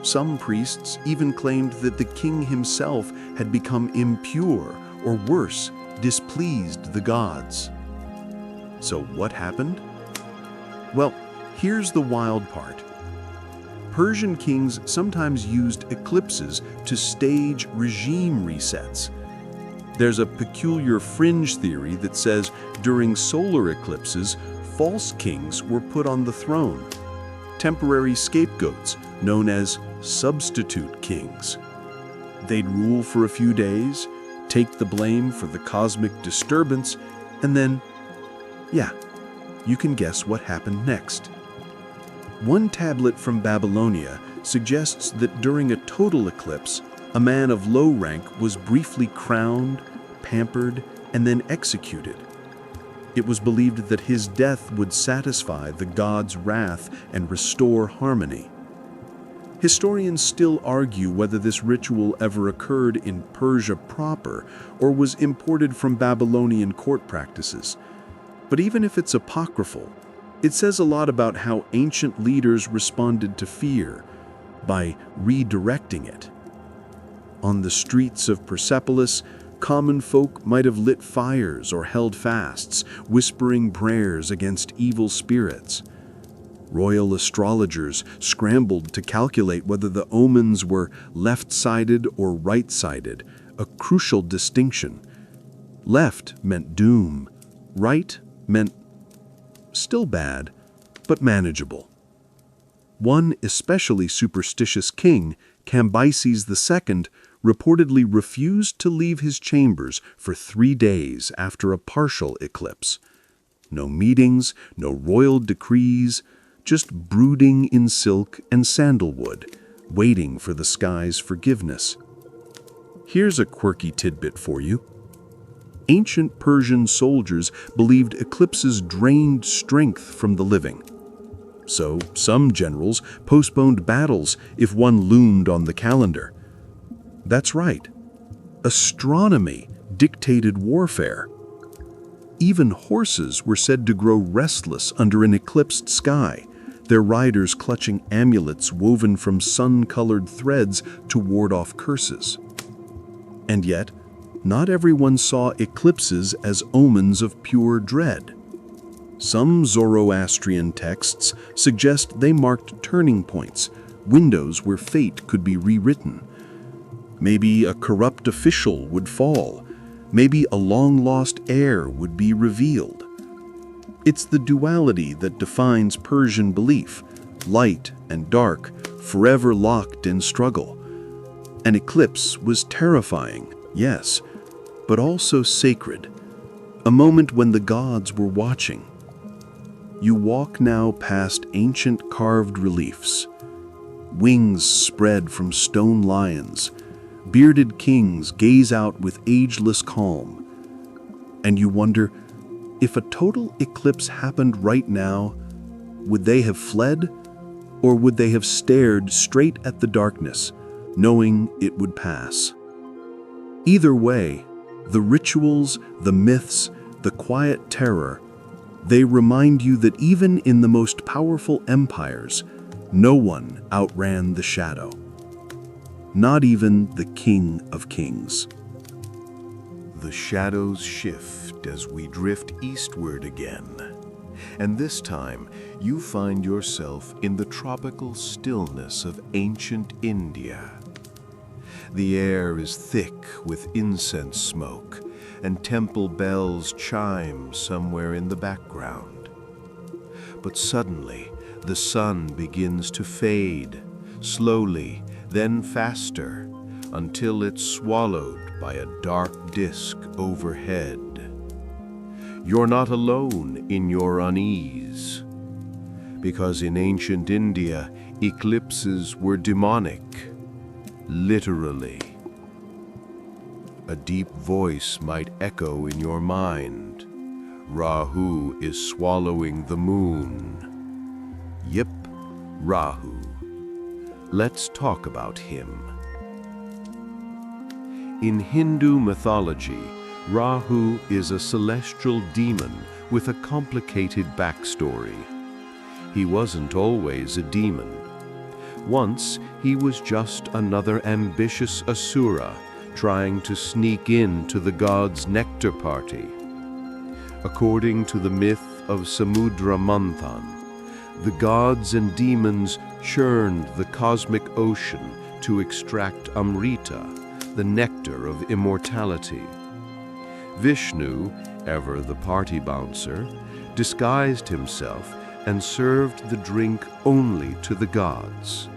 Speaker 1: Some priests even claimed that the king himself had become impure, or worse, displeased the gods. So what happened? Well, here's the wild part. Persian kings sometimes used eclipses to stage regime resets. There's a peculiar fringe theory that says during solar eclipses, false kings were put on the throne, temporary scapegoats known as substitute kings. They'd rule for a few days, take the blame for the cosmic disturbance, and then, yeah, you can guess what happened next. One tablet from Babylonia suggests that during a total eclipse, a man of low rank was briefly crowned, pampered, and then executed. It was believed that his death would satisfy the god's wrath and restore harmony. Historians still argue whether this ritual ever occurred in Persia proper or was imported from Babylonian court practices. But even if it's apocryphal, it says a lot about how ancient leaders responded to fear by redirecting it. On the streets of Persepolis, common folk might have lit fires or held fasts, whispering prayers against evil spirits. Royal astrologers scrambled to calculate whether the omens were left-sided or right-sided, a crucial distinction. Left meant doom, right meant still bad, but manageable. One especially superstitious king, Cambyses II, reportedly refused to leave his chambers for 3 days after a partial eclipse. No meetings, no royal decrees, just brooding in silk and sandalwood, waiting for the sky's forgiveness. Here's a quirky tidbit for you. Ancient Persian soldiers believed eclipses drained strength from the living. So some generals postponed battles if one loomed on the calendar. That's right. Astronomy dictated warfare. Even horses were said to grow restless under an eclipsed sky, their riders clutching amulets woven from sun-colored threads to ward off curses. And yet, not everyone saw eclipses as omens of pure dread. Some Zoroastrian texts suggest they marked turning points, windows where fate could be rewritten. Maybe a corrupt official would fall. Maybe a long-lost heir would be revealed. It's the duality that defines Persian belief, light and dark, forever locked in struggle. An eclipse was terrifying, yes, but also sacred, a moment when the gods were watching. You walk now past ancient carved reliefs. Wings spread from stone lions. Bearded kings gaze out with ageless calm. And you wonder, if a total eclipse happened right now, would they have fled, or would they have stared straight at the darkness, knowing it would pass? Either way, the rituals, the myths, the quiet terror, they remind you that even in the most powerful empires, no one outran the shadow. Not even the King of Kings.
Speaker 4: The shadows shift as we drift eastward again, and this time you find yourself in the tropical stillness of ancient India. The air is thick with incense smoke, and temple bells chime somewhere in the background. But suddenly, the sun begins to fade, slowly, then faster, until it's swallowed by a dark disk overhead. You're not alone in your unease, because in ancient India, eclipses were demonic, literally. A deep voice might echo in your mind. Rahu is swallowing the moon. Yep, Rahu. Let's talk about him. In Hindu mythology, Rahu is a celestial demon with a complicated backstory. He wasn't always a demon. Once, he was just another ambitious asura trying to sneak into the gods' nectar party. According to the myth of Samudra Manthan, the gods and demons churned the cosmic ocean to extract Amrita, the nectar of immortality. Vishnu, ever the party bouncer, disguised himself and served the drink only to the gods.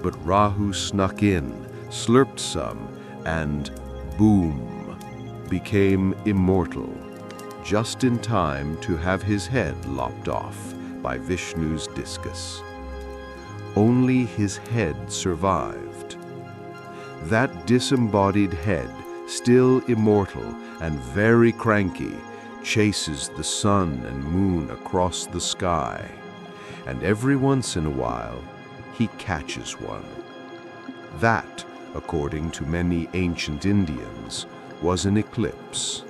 Speaker 4: But Rahu snuck in, slurped some, and boom, became immortal, just in time to have his head lopped off by Vishnu's discus. Only his head survived. That disembodied head, still immortal and very cranky, chases the sun and moon across the sky, and every once in a while he catches one. That, according to many ancient Indians, was an eclipse,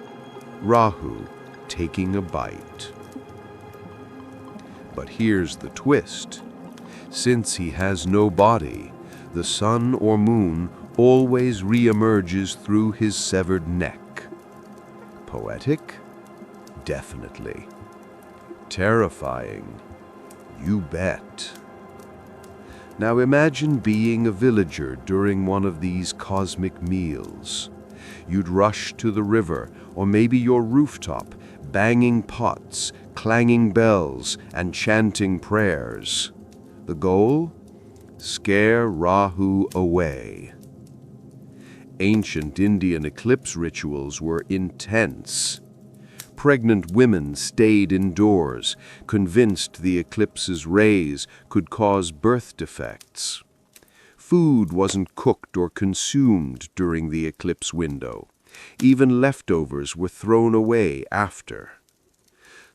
Speaker 4: Rahu taking a bite. But here's the twist. Since he has no body, the sun or moon always re-emerges through his severed neck. Poetic? Definitely. Terrifying? You bet. Now imagine being a villager during one of these cosmic meals. You'd rush to the river, or maybe your rooftop, banging pots, clanging bells, and chanting prayers. The goal? Scare Rahu away. Ancient Indian eclipse rituals were intense. Pregnant women stayed indoors, convinced the eclipse's rays could cause birth defects. Food wasn't cooked or consumed during the eclipse window. Even leftovers were thrown away after.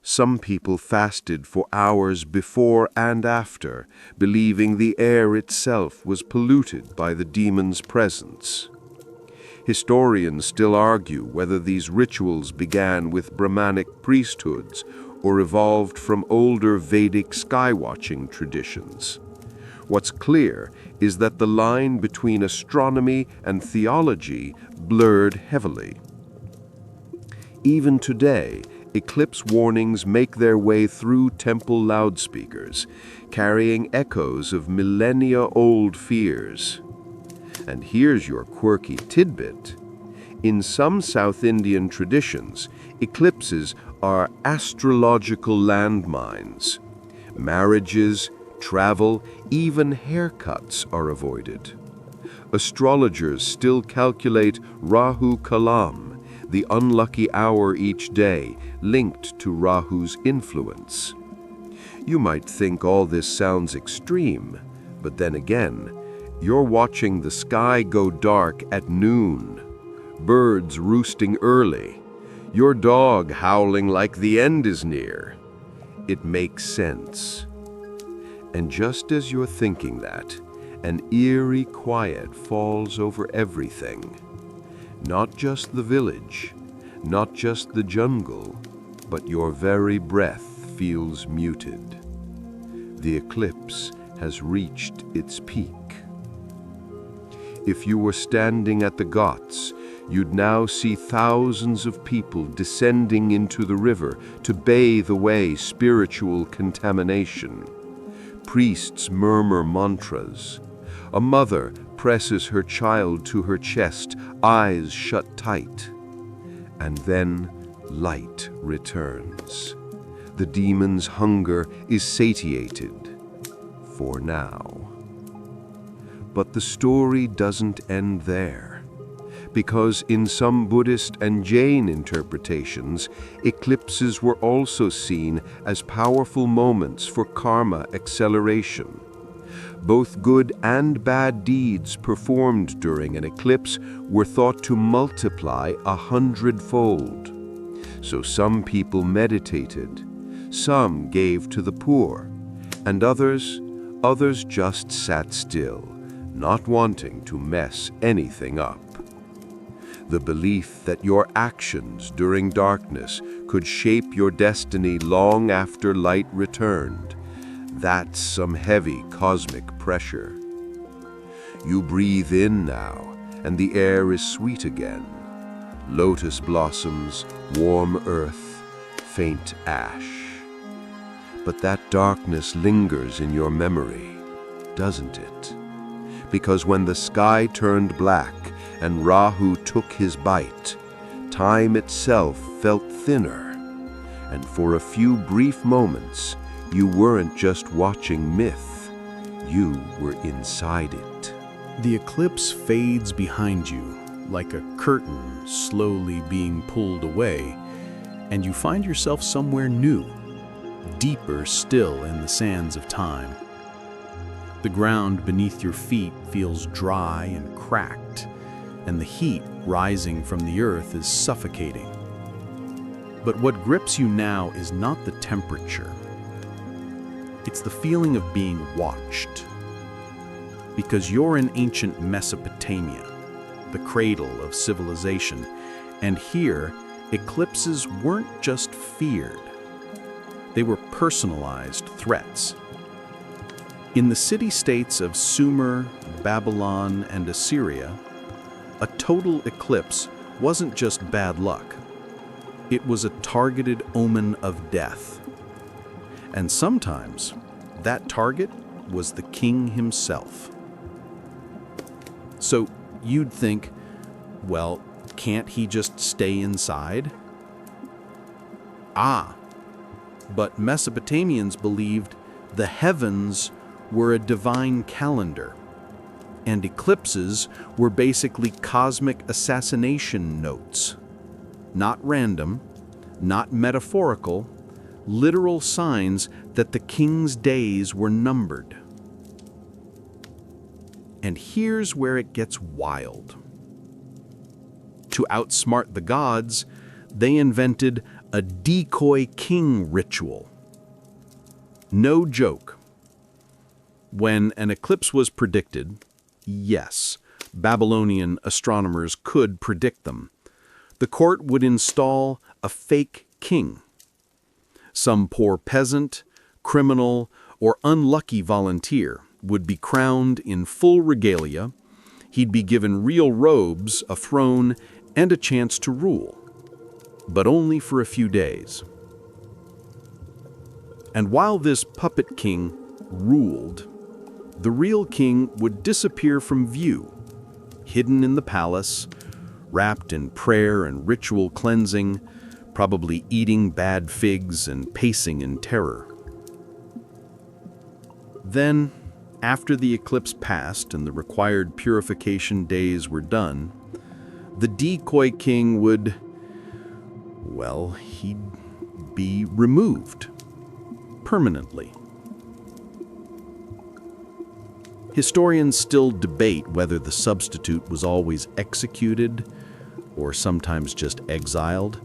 Speaker 4: Some people fasted for hours before and after, believing the air itself was polluted by the demon's presence. Historians still argue whether these rituals began with Brahmanic priesthoods or evolved from older Vedic skywatching traditions. What's clear is that the line between astronomy and theology blurred heavily. Even today, eclipse warnings make their way through temple loudspeakers, carrying echoes of millennia-old fears. And here's your quirky tidbit. In some South Indian traditions, eclipses are astrological landmines. Marriages, travel, even haircuts are avoided. Astrologers still calculate Rahu Kalam, the unlucky hour each day, linked to Rahu's influence. You might think all this sounds extreme, but then again, you're watching the sky go dark at noon, birds roosting early, your dog howling like the end is near. It makes sense. And just as you're thinking that, an eerie quiet falls over everything. Not just the village, not just the jungle, but your very breath feels muted. The eclipse has reached its peak. If you were standing at the Ghats, you'd now see thousands of people descending into the river to bathe away spiritual contamination. Priests murmur mantras. A mother presses her child to her chest, eyes shut tight. And then light returns. The demon's hunger is satiated, for now. But the story doesn't end there, because in some Buddhist and Jain interpretations, eclipses were also seen as powerful moments for karma acceleration. Both good and bad deeds performed during an eclipse were thought to multiply 100-fold. So some people meditated, some gave to the poor, and others just sat still, not wanting to mess anything up. The belief that your actions during darkness could shape your destiny long after light returned, that's some heavy cosmic pressure. You breathe in now, and the air is sweet again. Lotus blossoms, warm earth, faint ash. But that darkness lingers in your memory, doesn't it? Because when the sky turned black and Rahu took his bite, time itself felt thinner, and for a few brief moments, you weren't just watching myth, you were inside it.
Speaker 1: The eclipse fades behind you, like a curtain slowly being pulled away, and you find yourself somewhere new, deeper still in the sands of time. The ground beneath your feet feels dry and cracked, and the heat rising from the earth is suffocating. But what grips you now is not the temperature. It's the feeling of being watched. Because you're in ancient Mesopotamia, the cradle of civilization, and here, eclipses weren't just feared. They were personalized threats. In the city-states of Sumer, Babylon, and Assyria, a total eclipse wasn't just bad luck. It was a targeted omen of death. And sometimes, that target was the king himself. So you'd think, well, can't he just stay inside? But Mesopotamians believed the heavens were a divine calendar, and eclipses were basically cosmic assassination notes. Not random, not metaphorical, literal signs that the king's days were numbered. And here's where it gets wild. To outsmart the gods, they invented a decoy king ritual. No joke. When an eclipse was predicted, yes, Babylonian astronomers could predict them, the court would install a fake king. Some poor peasant, criminal, or unlucky volunteer would be crowned in full regalia. He'd be given real robes, a throne, and a chance to rule, but only for a few days. And while this puppet king ruled, the real king would disappear from view, hidden in the palace, wrapped in prayer and ritual cleansing, probably eating bad figs and pacing in terror. Then, after the eclipse passed and the required purification days were done, the decoy king would, well, he'd be removed permanently. Historians still debate whether the substitute was always executed or sometimes just exiled.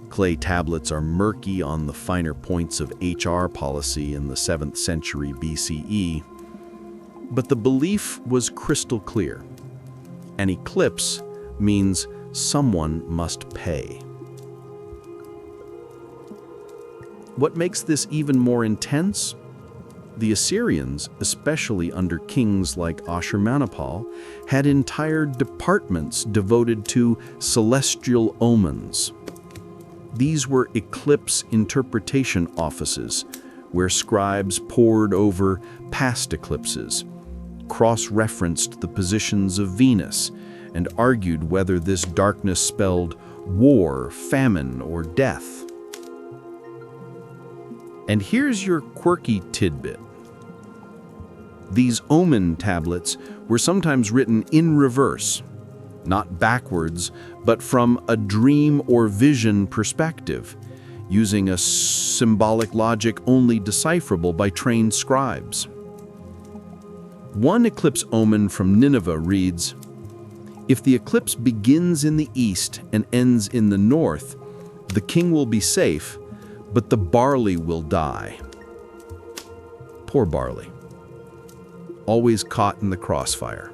Speaker 1: Clay tablets are murky on the finer points of HR policy in the 7th century BCE, but the belief was crystal clear. An eclipse means someone must pay. What makes this even more intense? The Assyrians, especially under kings like Ashurbanipal, had entire departments devoted to celestial omens. These were eclipse interpretation offices, where scribes pored over past eclipses, cross-referenced the positions of Venus, and argued whether this darkness spelled war, famine, or death.
Speaker 3: And here's your quirky tidbit. These omen tablets were sometimes written in reverse, not backwards, but from a dream or vision perspective, using a symbolic logic only decipherable by trained scribes. One eclipse omen from Nineveh reads, "If the eclipse begins in the east and ends in the north, the king will be safe, but the barley will die." Poor barley, always caught in the crossfire.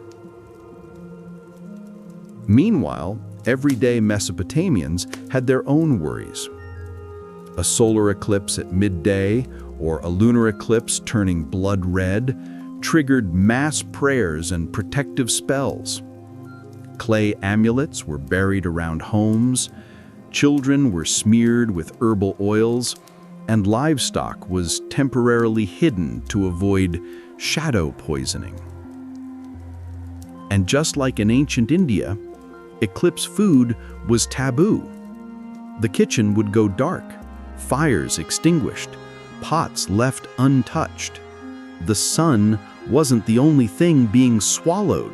Speaker 3: Meanwhile, everyday Mesopotamians had their own worries. A solar eclipse at midday or a lunar eclipse turning blood red triggered mass prayers and protective spells. Clay amulets were buried around homes, children were smeared with herbal oils, and livestock was temporarily hidden to avoid shadow poisoning. And just like in ancient India, eclipse food was taboo. The kitchen would go dark, fires extinguished, pots left untouched. The sun wasn't the only thing being swallowed.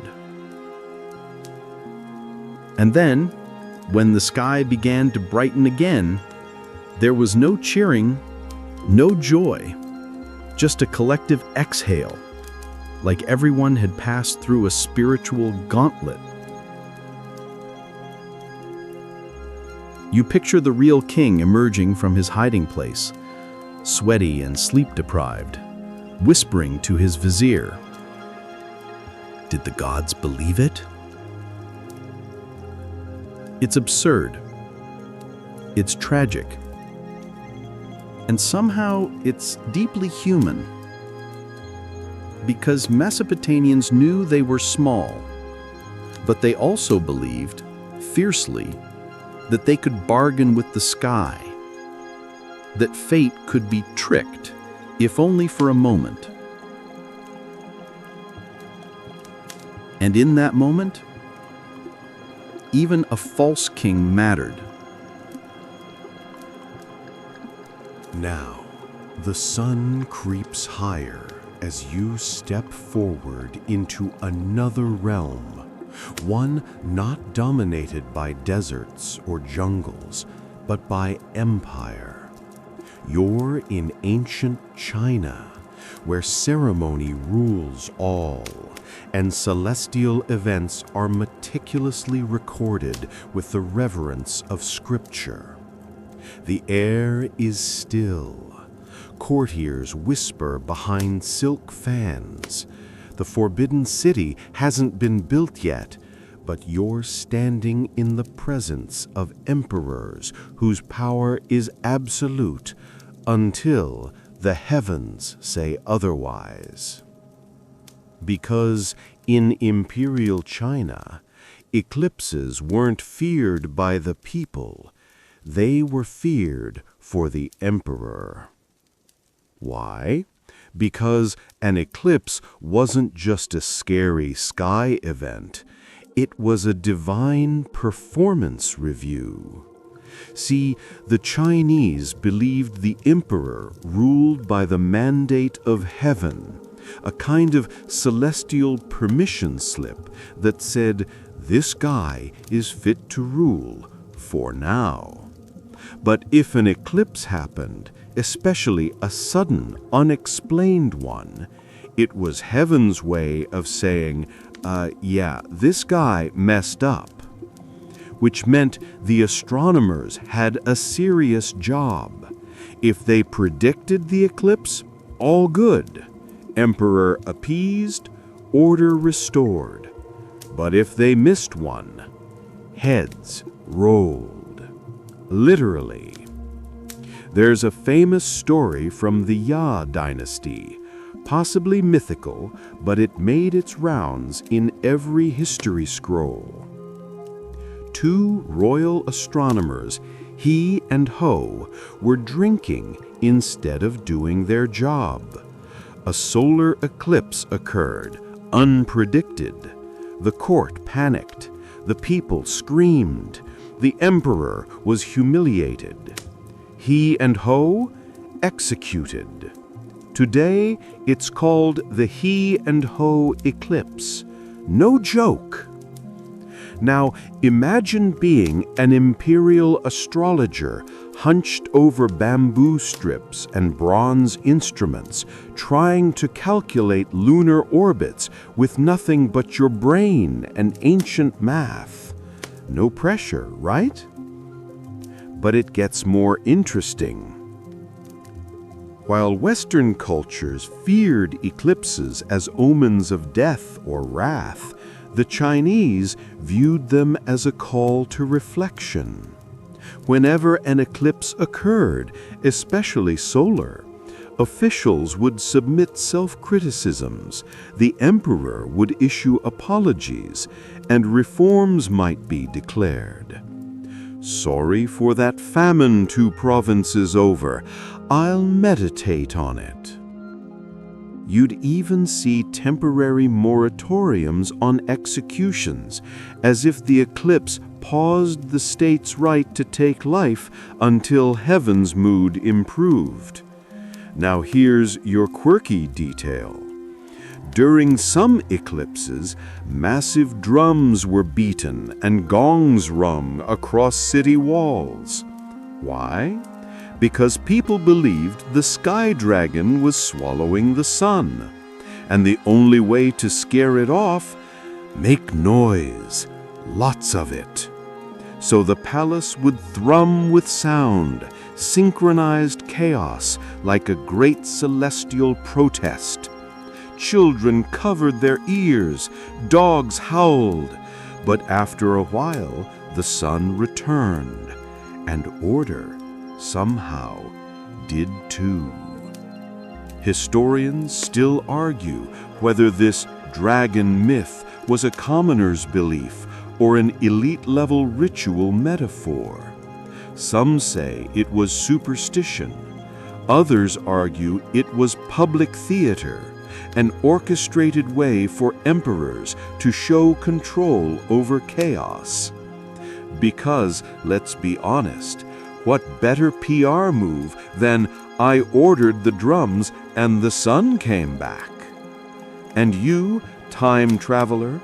Speaker 3: And then, when the sky began to brighten again, there was no cheering, no joy, just a collective exhale, like everyone had passed through a spiritual gauntlet. You picture the real king emerging from his hiding place, sweaty and sleep-deprived, whispering to his vizier. Did the gods believe it? It's absurd. It's tragic. And somehow it's deeply human. Because Mesopotamians knew they were small, but they also believed, fiercely, that they could bargain with the sky, that fate could be tricked, if only for a moment. And in that moment, even a false king mattered.
Speaker 4: Now, the sun creeps higher as you step forward into another realm, one not dominated by deserts or jungles, but by empire. You're in ancient China, where ceremony rules all, and celestial events are meticulously recorded with the reverence of scripture. The air is still. Courtiers whisper behind silk fans. The forbidden city hasn't been built yet, but you're standing in the presence of emperors whose power is absolute until the heavens say otherwise. Because in imperial China, eclipses weren't feared by the people, they were feared for the emperor. Why? Because an eclipse wasn't just a scary sky event, it was a divine performance review. See, the Chinese believed the emperor ruled by the mandate of heaven, a kind of celestial permission slip that said, this guy is fit to rule for now. But if an eclipse happened, especially a sudden, unexplained one, it was heaven's way of saying, yeah, this guy messed up. Which meant the astronomers had a serious job. If they predicted the eclipse, all good. Emperor appeased, order restored. But if they missed one, heads rolled. Literally. There's a famous story from the Ya dynasty, possibly mythical, but it made its rounds in every history scroll. Two royal astronomers, He and Ho, were drinking instead of doing their job. A solar eclipse occurred, unpredicted. The court panicked. The people screamed. The emperor was humiliated. He and Ho
Speaker 3: executed. Today, it's called the He and Ho eclipse. No joke. Now, imagine being an imperial astrologer hunched over bamboo strips and bronze instruments, trying to calculate lunar orbits with nothing but your brain and ancient math. No pressure, right? But it gets more interesting. While Western cultures feared eclipses as omens of death or wrath, the Chinese viewed them as a call to reflection. Whenever an eclipse occurred, especially solar, officials would submit self-criticisms, the emperor would issue apologies, and reforms might be declared. Sorry for that famine 2 provinces over. I'll meditate on it. You'd even see temporary moratoriums on executions, as if the eclipse paused the state's right to take life until heaven's mood improved. Now here's your quirky detail. During some eclipses, massive drums were beaten and gongs rung across city walls. Why? Because people believed the sky dragon was swallowing the sun. And the only way to scare it off, make noise, lots of it. So the palace would thrum with sound, synchronized chaos like a great celestial protest. Children covered their ears, dogs howled, but after a while the sun returned, and order somehow did too. Historians still argue whether this dragon myth was a commoner's belief or an elite-level ritual metaphor. Some say it was superstition. Others argue it was public theater, an orchestrated way for emperors to show control over chaos. Because, let's be honest, what better PR move than I ordered the drums and the sun came back? And you, time traveler,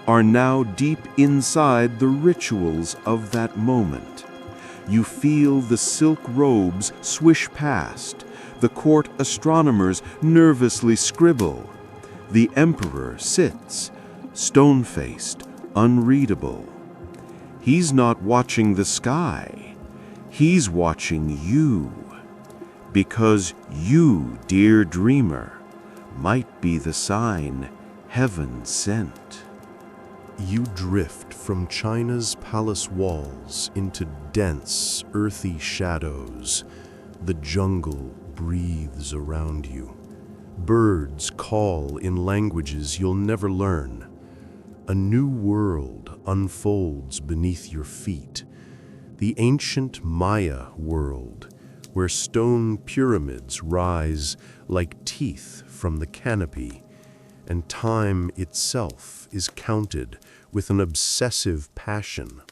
Speaker 3: are now deep inside the rituals of that moment. You feel the silk robes swish past, the court astronomers nervously scribble. The emperor sits, stone-faced, unreadable. He's not watching the sky. He's watching you. Because you, dear dreamer, might be the sign heaven sent.
Speaker 1: You drift from China's palace walls into dense, earthy shadows. The jungle breathes around you. Birds call in languages you'll never learn. A new world unfolds beneath your feet. The ancient Maya world, where stone pyramids rise like teeth from the canopy, and time itself is counted with an obsessive passion.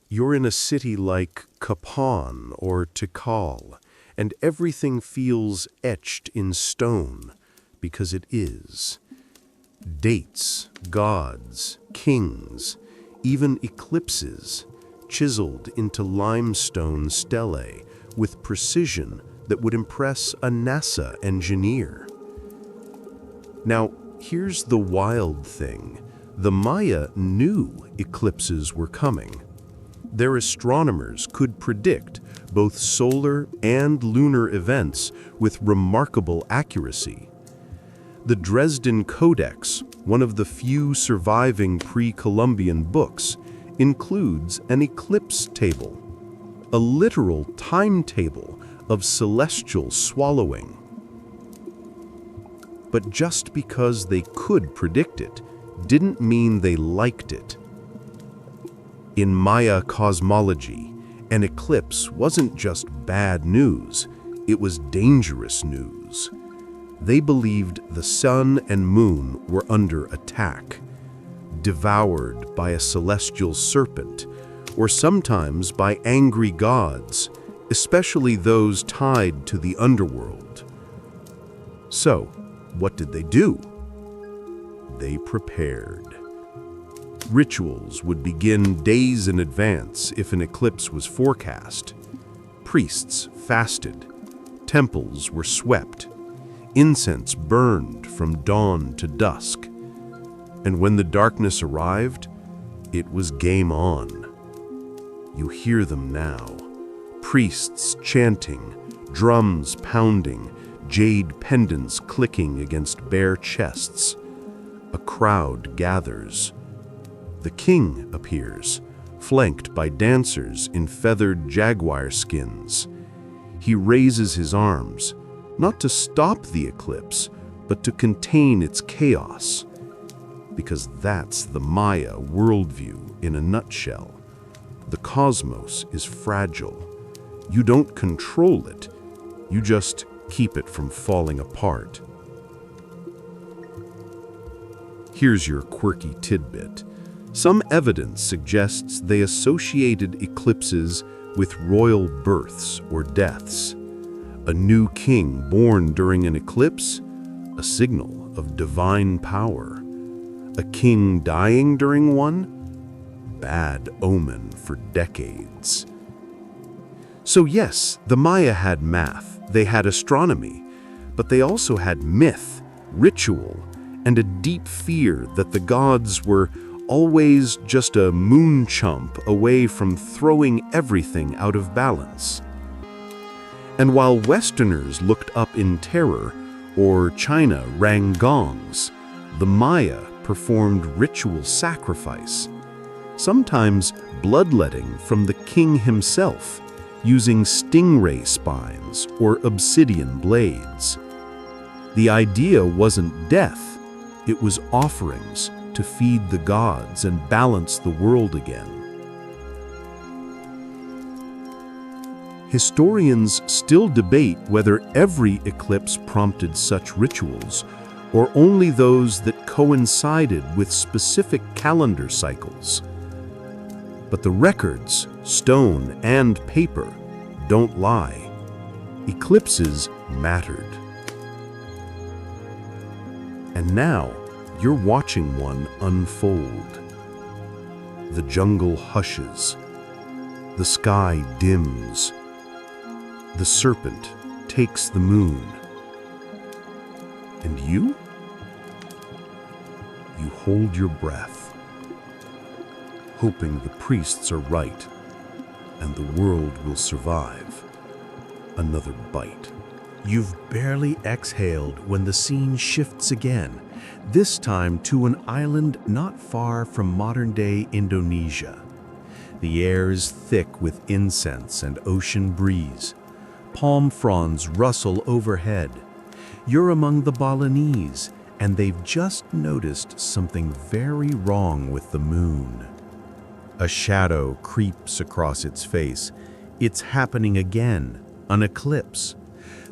Speaker 1: You're in a city like Kapan or Tikal, and everything feels etched in stone, because it is. Dates, gods, kings, even eclipses, chiseled into limestone stelae with precision that would impress a NASA engineer. Now, here's the wild thing. The Maya knew eclipses were coming. Their astronomers could predict both solar and lunar events with remarkable accuracy. The Dresden Codex, one of the few surviving pre-Columbian books, includes an eclipse table, a literal timetable of celestial swallowing. But just because they could predict it didn't mean they liked it. In Maya cosmology, an eclipse wasn't just bad news, it was dangerous news. They believed the sun and moon were under attack, devoured by a celestial serpent, or sometimes by angry gods,
Speaker 3: especially those tied to the underworld. So, what did they do? They prepared. Rituals would begin days in advance if an eclipse was forecast. Priests fasted, temples were swept, incense burned from dawn to dusk. And when the darkness arrived, it was game on. You hear them now. Priests chanting, drums pounding, jade pendants clicking against bare chests. A crowd gathers. The king appears, flanked by dancers in feathered jaguar skins. He raises his arms, not to stop the eclipse, but to contain its chaos. Because that's the Maya worldview in a nutshell. The cosmos is fragile. You don't control it, you just keep it from falling apart. Here's your quirky tidbit. Some evidence suggests they associated eclipses with royal births or deaths. A new king born during an eclipse, a signal of divine power. A king dying during one, bad omen for decades. So yes, the Maya had math, they had astronomy, but they also had myth, ritual, and a deep fear that the gods were always just a moon chump away from throwing everything out of balance. And while Westerners looked up in terror, or China rang gongs, the Maya performed ritual sacrifice, sometimes bloodletting from the king himself, using stingray spines or obsidian blades. The idea wasn't death, it was offerings to feed the gods and balance the world again. Historians still debate whether every eclipse prompted such rituals, or only those that coincided with specific calendar cycles. But the records, stone and paper, don't lie. Eclipses mattered. And now, you're watching one unfold. The jungle hushes. The sky dims. The serpent takes the moon. And you? You hold your breath, hoping the priests are right and the world will survive another bite.
Speaker 1: You've barely exhaled when the scene shifts again, this time to an island not far from modern-day Indonesia. The air is thick with incense and ocean breeze. Palm fronds rustle overhead. You're among the Balinese, and they've just noticed something very wrong with the moon. A shadow creeps across its face. It's happening again, an eclipse.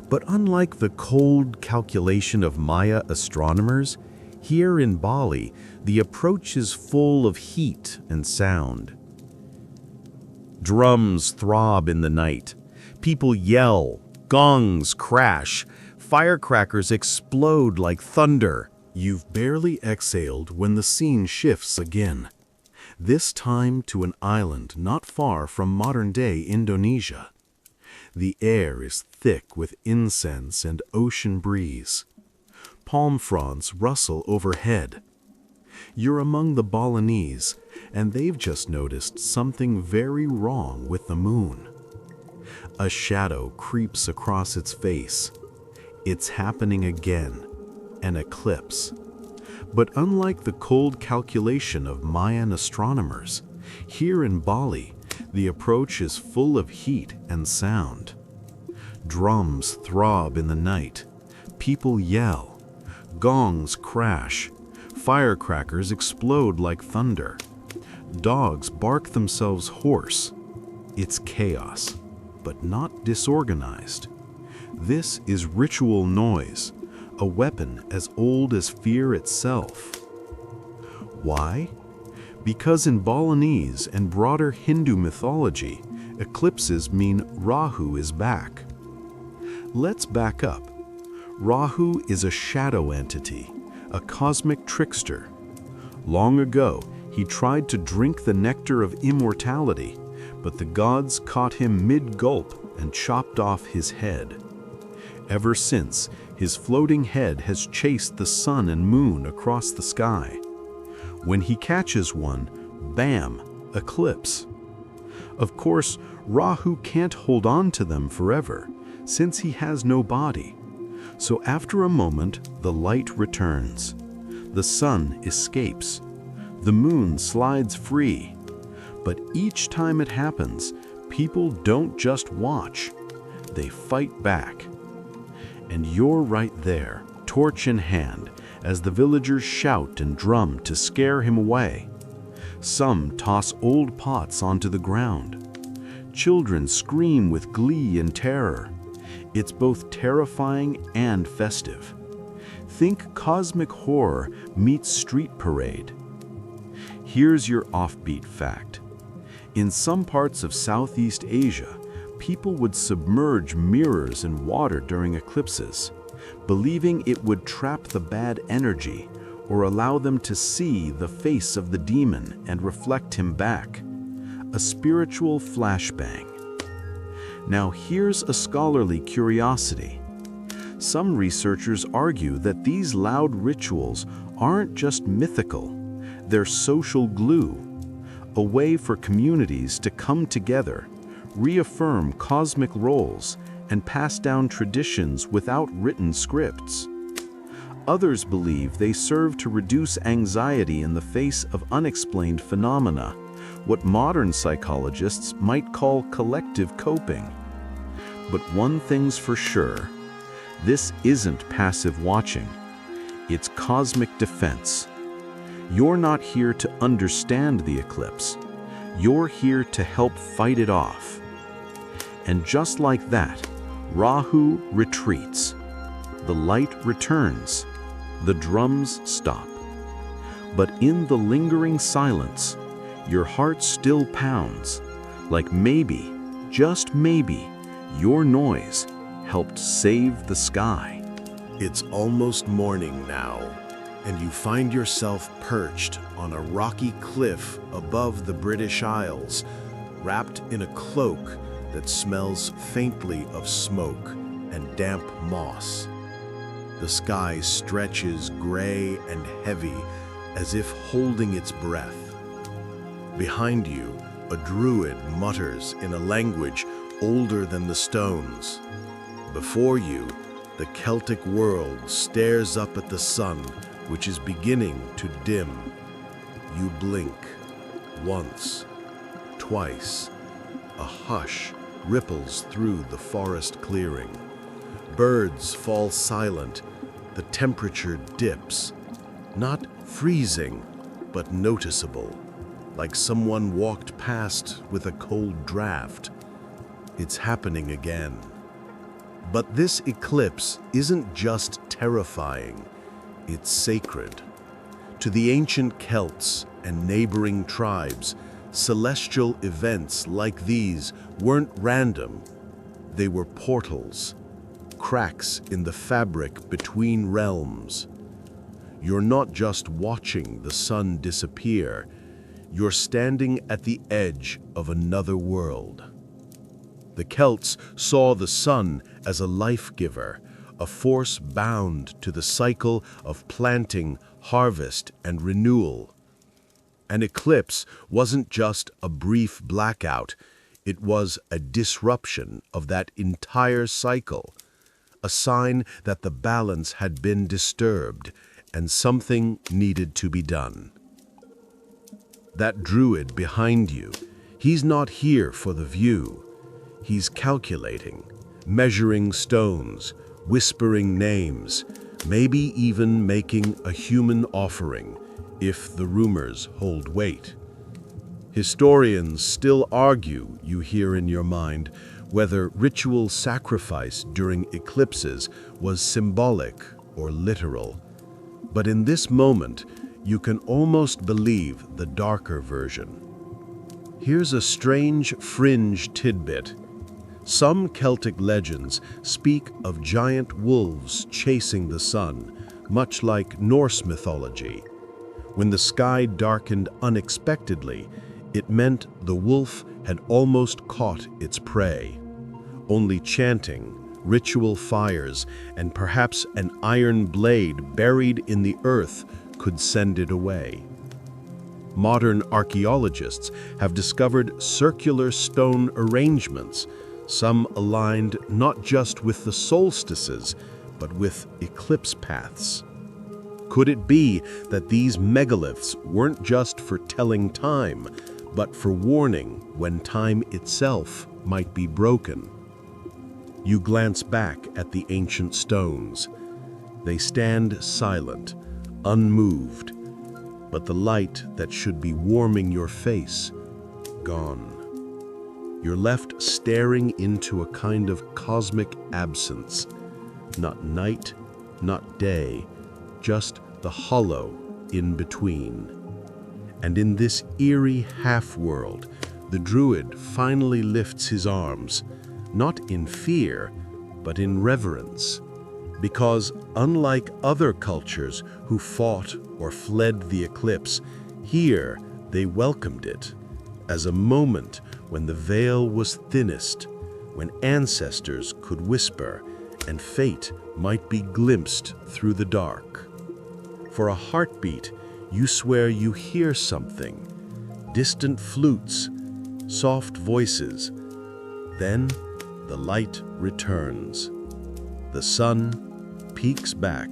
Speaker 1: But unlike the cold calculation of Maya astronomers, here in Bali, the approach is full of heat and sound. Drums throb in the night. People yell, gongs crash, firecrackers explode like thunder. You've barely exhaled when the scene shifts again, this time to an island not far from modern-day Indonesia. The air is thick with incense and ocean breeze. Palm fronds rustle overhead. You're among the Balinese, and they've just noticed something very wrong with the moon. A shadow creeps across its face. It's happening again, an eclipse. But unlike the cold calculation of Mayan astronomers, here in Bali, the approach is full of heat and sound. Drums throb in the night. People yell. Gongs crash. Firecrackers explode like thunder. Dogs bark themselves hoarse. It's chaos, but not disorganized. This is ritual noise, a weapon as old as fear itself. Why? Because in Balinese and broader Hindu mythology,
Speaker 3: Eclipses mean Rahu is back. Let's back up. Rahu is a shadow entity, a cosmic trickster. Long ago, he tried to drink the nectar of immortality, but the gods caught him mid-gulp and chopped off his head. Ever since, his floating head has chased the sun and moon across the sky. When he catches one, bam, eclipse. Of course, Rahu can't hold on to them forever, since he has no body. So after a moment, the light returns. The sun escapes. The moon slides free. But each time it happens, people don't just watch. They fight back. And you're right there, torch in hand, as the villagers shout and drum to scare him away. Some toss old pots onto the ground. Children scream with glee and terror. It's both terrifying and festive. Think cosmic horror meets street parade. Here's your offbeat fact. In some parts of Southeast Asia, people would submerge mirrors in water during eclipses, believing it would trap the bad energy or allow them to see the face of the demon and reflect him back. A spiritual flashbang. Now here's a scholarly curiosity. Some researchers argue that these loud rituals aren't just mythical, they're social glue, a way for communities to come together, reaffirm cosmic roles, and pass down traditions without written scripts. Others believe they serve to reduce anxiety in the face of unexplained phenomena, what modern psychologists might call collective coping. But one thing's for sure, this isn't passive watching, it's cosmic defense. You're not here to understand the eclipse, you're here to help fight it off. And just like that, Rahu retreats. The light returns. The drums stop. But in the lingering silence, your heart still pounds, like maybe, just maybe, your noise helped save the sky.
Speaker 1: It's almost morning now, and you find yourself perched on a rocky cliff above the British Isles, wrapped in a cloak that smells faintly of smoke and damp moss. The sky stretches gray and heavy, as if holding its breath. Behind you, a druid mutters in a language older than the stones. Before you, the Celtic world stares up at the sun, which is beginning to dim. You blink. Once, twice. A hush ripples through the forest clearing. Birds fall silent. The temperature dips. Not freezing, but noticeable, like someone walked past with a cold draft. It's happening again. But this eclipse isn't just terrifying, it's sacred. To the ancient Celts and neighboring tribes, celestial events like these weren't random. They were portals, cracks in the fabric between realms. You're not just watching the sun disappear, you're standing at the edge of another world. The Celts saw the sun as a life giver, a force bound to the cycle of planting, harvest, and renewal. An eclipse wasn't just a brief blackout, it was a disruption of that entire cycle, a sign that the balance had been disturbed and something needed to be done. That druid behind you, he's not here for the view. He's calculating, measuring stones, whispering names, maybe even making a human offering, if the rumors hold weight. Historians still argue, you hear in your mind, whether ritual sacrifice during eclipses was symbolic or literal. But in this moment, you can almost believe the darker version.
Speaker 3: Here's a strange fringe tidbit. Some Celtic legends speak of giant wolves chasing the sun, much like Norse mythology. When the sky darkened unexpectedly, it meant the wolf had almost caught its prey. Only chanting, ritual fires, and perhaps an iron blade buried in the earth could send it away. Modern archaeologists have discovered circular stone arrangements, some aligned not just with the solstices, but with eclipse paths. Could it be that these megaliths weren't just for telling time, but for warning when time itself might be broken? You glance back at the ancient stones. They stand silent, unmoved, but the light that should be warming your face, gone. You're left staring into a kind of cosmic absence. Not night, not day, just the hollow in between. And in this eerie half-world, the druid finally lifts his arms, not in fear, but in reverence. Because unlike other cultures who fought or fled the eclipse, here they welcomed it as a moment when the veil was thinnest, when ancestors could whisper and fate might be glimpsed through the dark. For a heartbeat, you swear you hear something, distant flutes, soft voices. Then the light returns. The sun peeks back,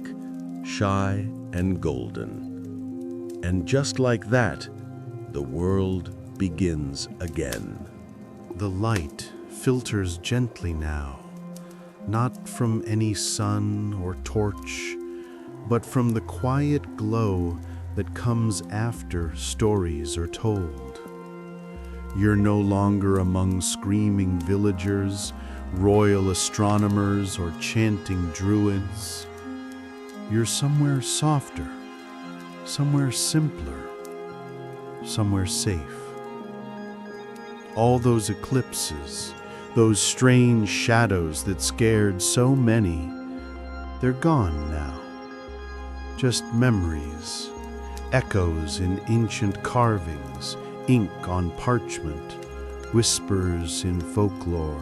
Speaker 3: shy and golden. And just like that, the world begins again.
Speaker 1: The light filters gently now, not from any sun or torch, but from the quiet glow that comes after stories are told. You're no longer among screaming villagers, royal astronomers, or chanting druids. You're somewhere softer, somewhere simpler, somewhere safe. All those eclipses, those strange shadows that scared so many, they're gone now. Just memories, echoes in ancient carvings, ink on parchment, whispers in folklore.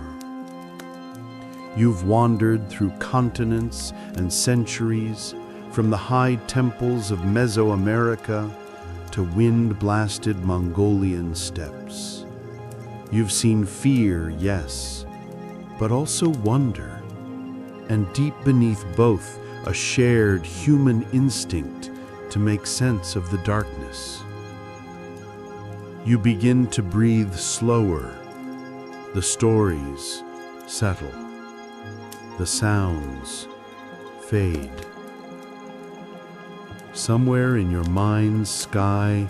Speaker 1: You've wandered through continents and centuries, from the high temples of Mesoamerica to wind-blasted Mongolian steppes. You've seen fear, yes, but also wonder, and deep beneath both, a shared human instinct to make sense of the darkness. You begin to breathe slower. The stories settle. The sounds fade. Somewhere in your mind's sky,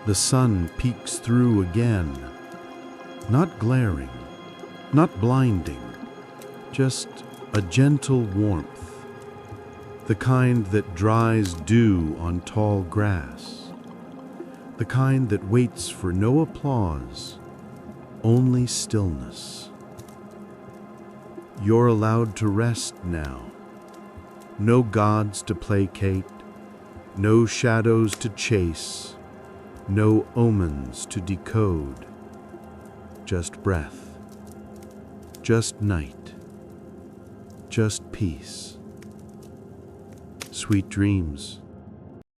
Speaker 1: the sun peeks through again. Not glaring, not blinding, just a gentle warmth. The kind that dries dew on tall grass. The kind that waits for no applause, only stillness. You're allowed to rest now. No gods to placate, no shadows to chase, no omens to decode. Just breath, just night, just peace. Sweet dreams.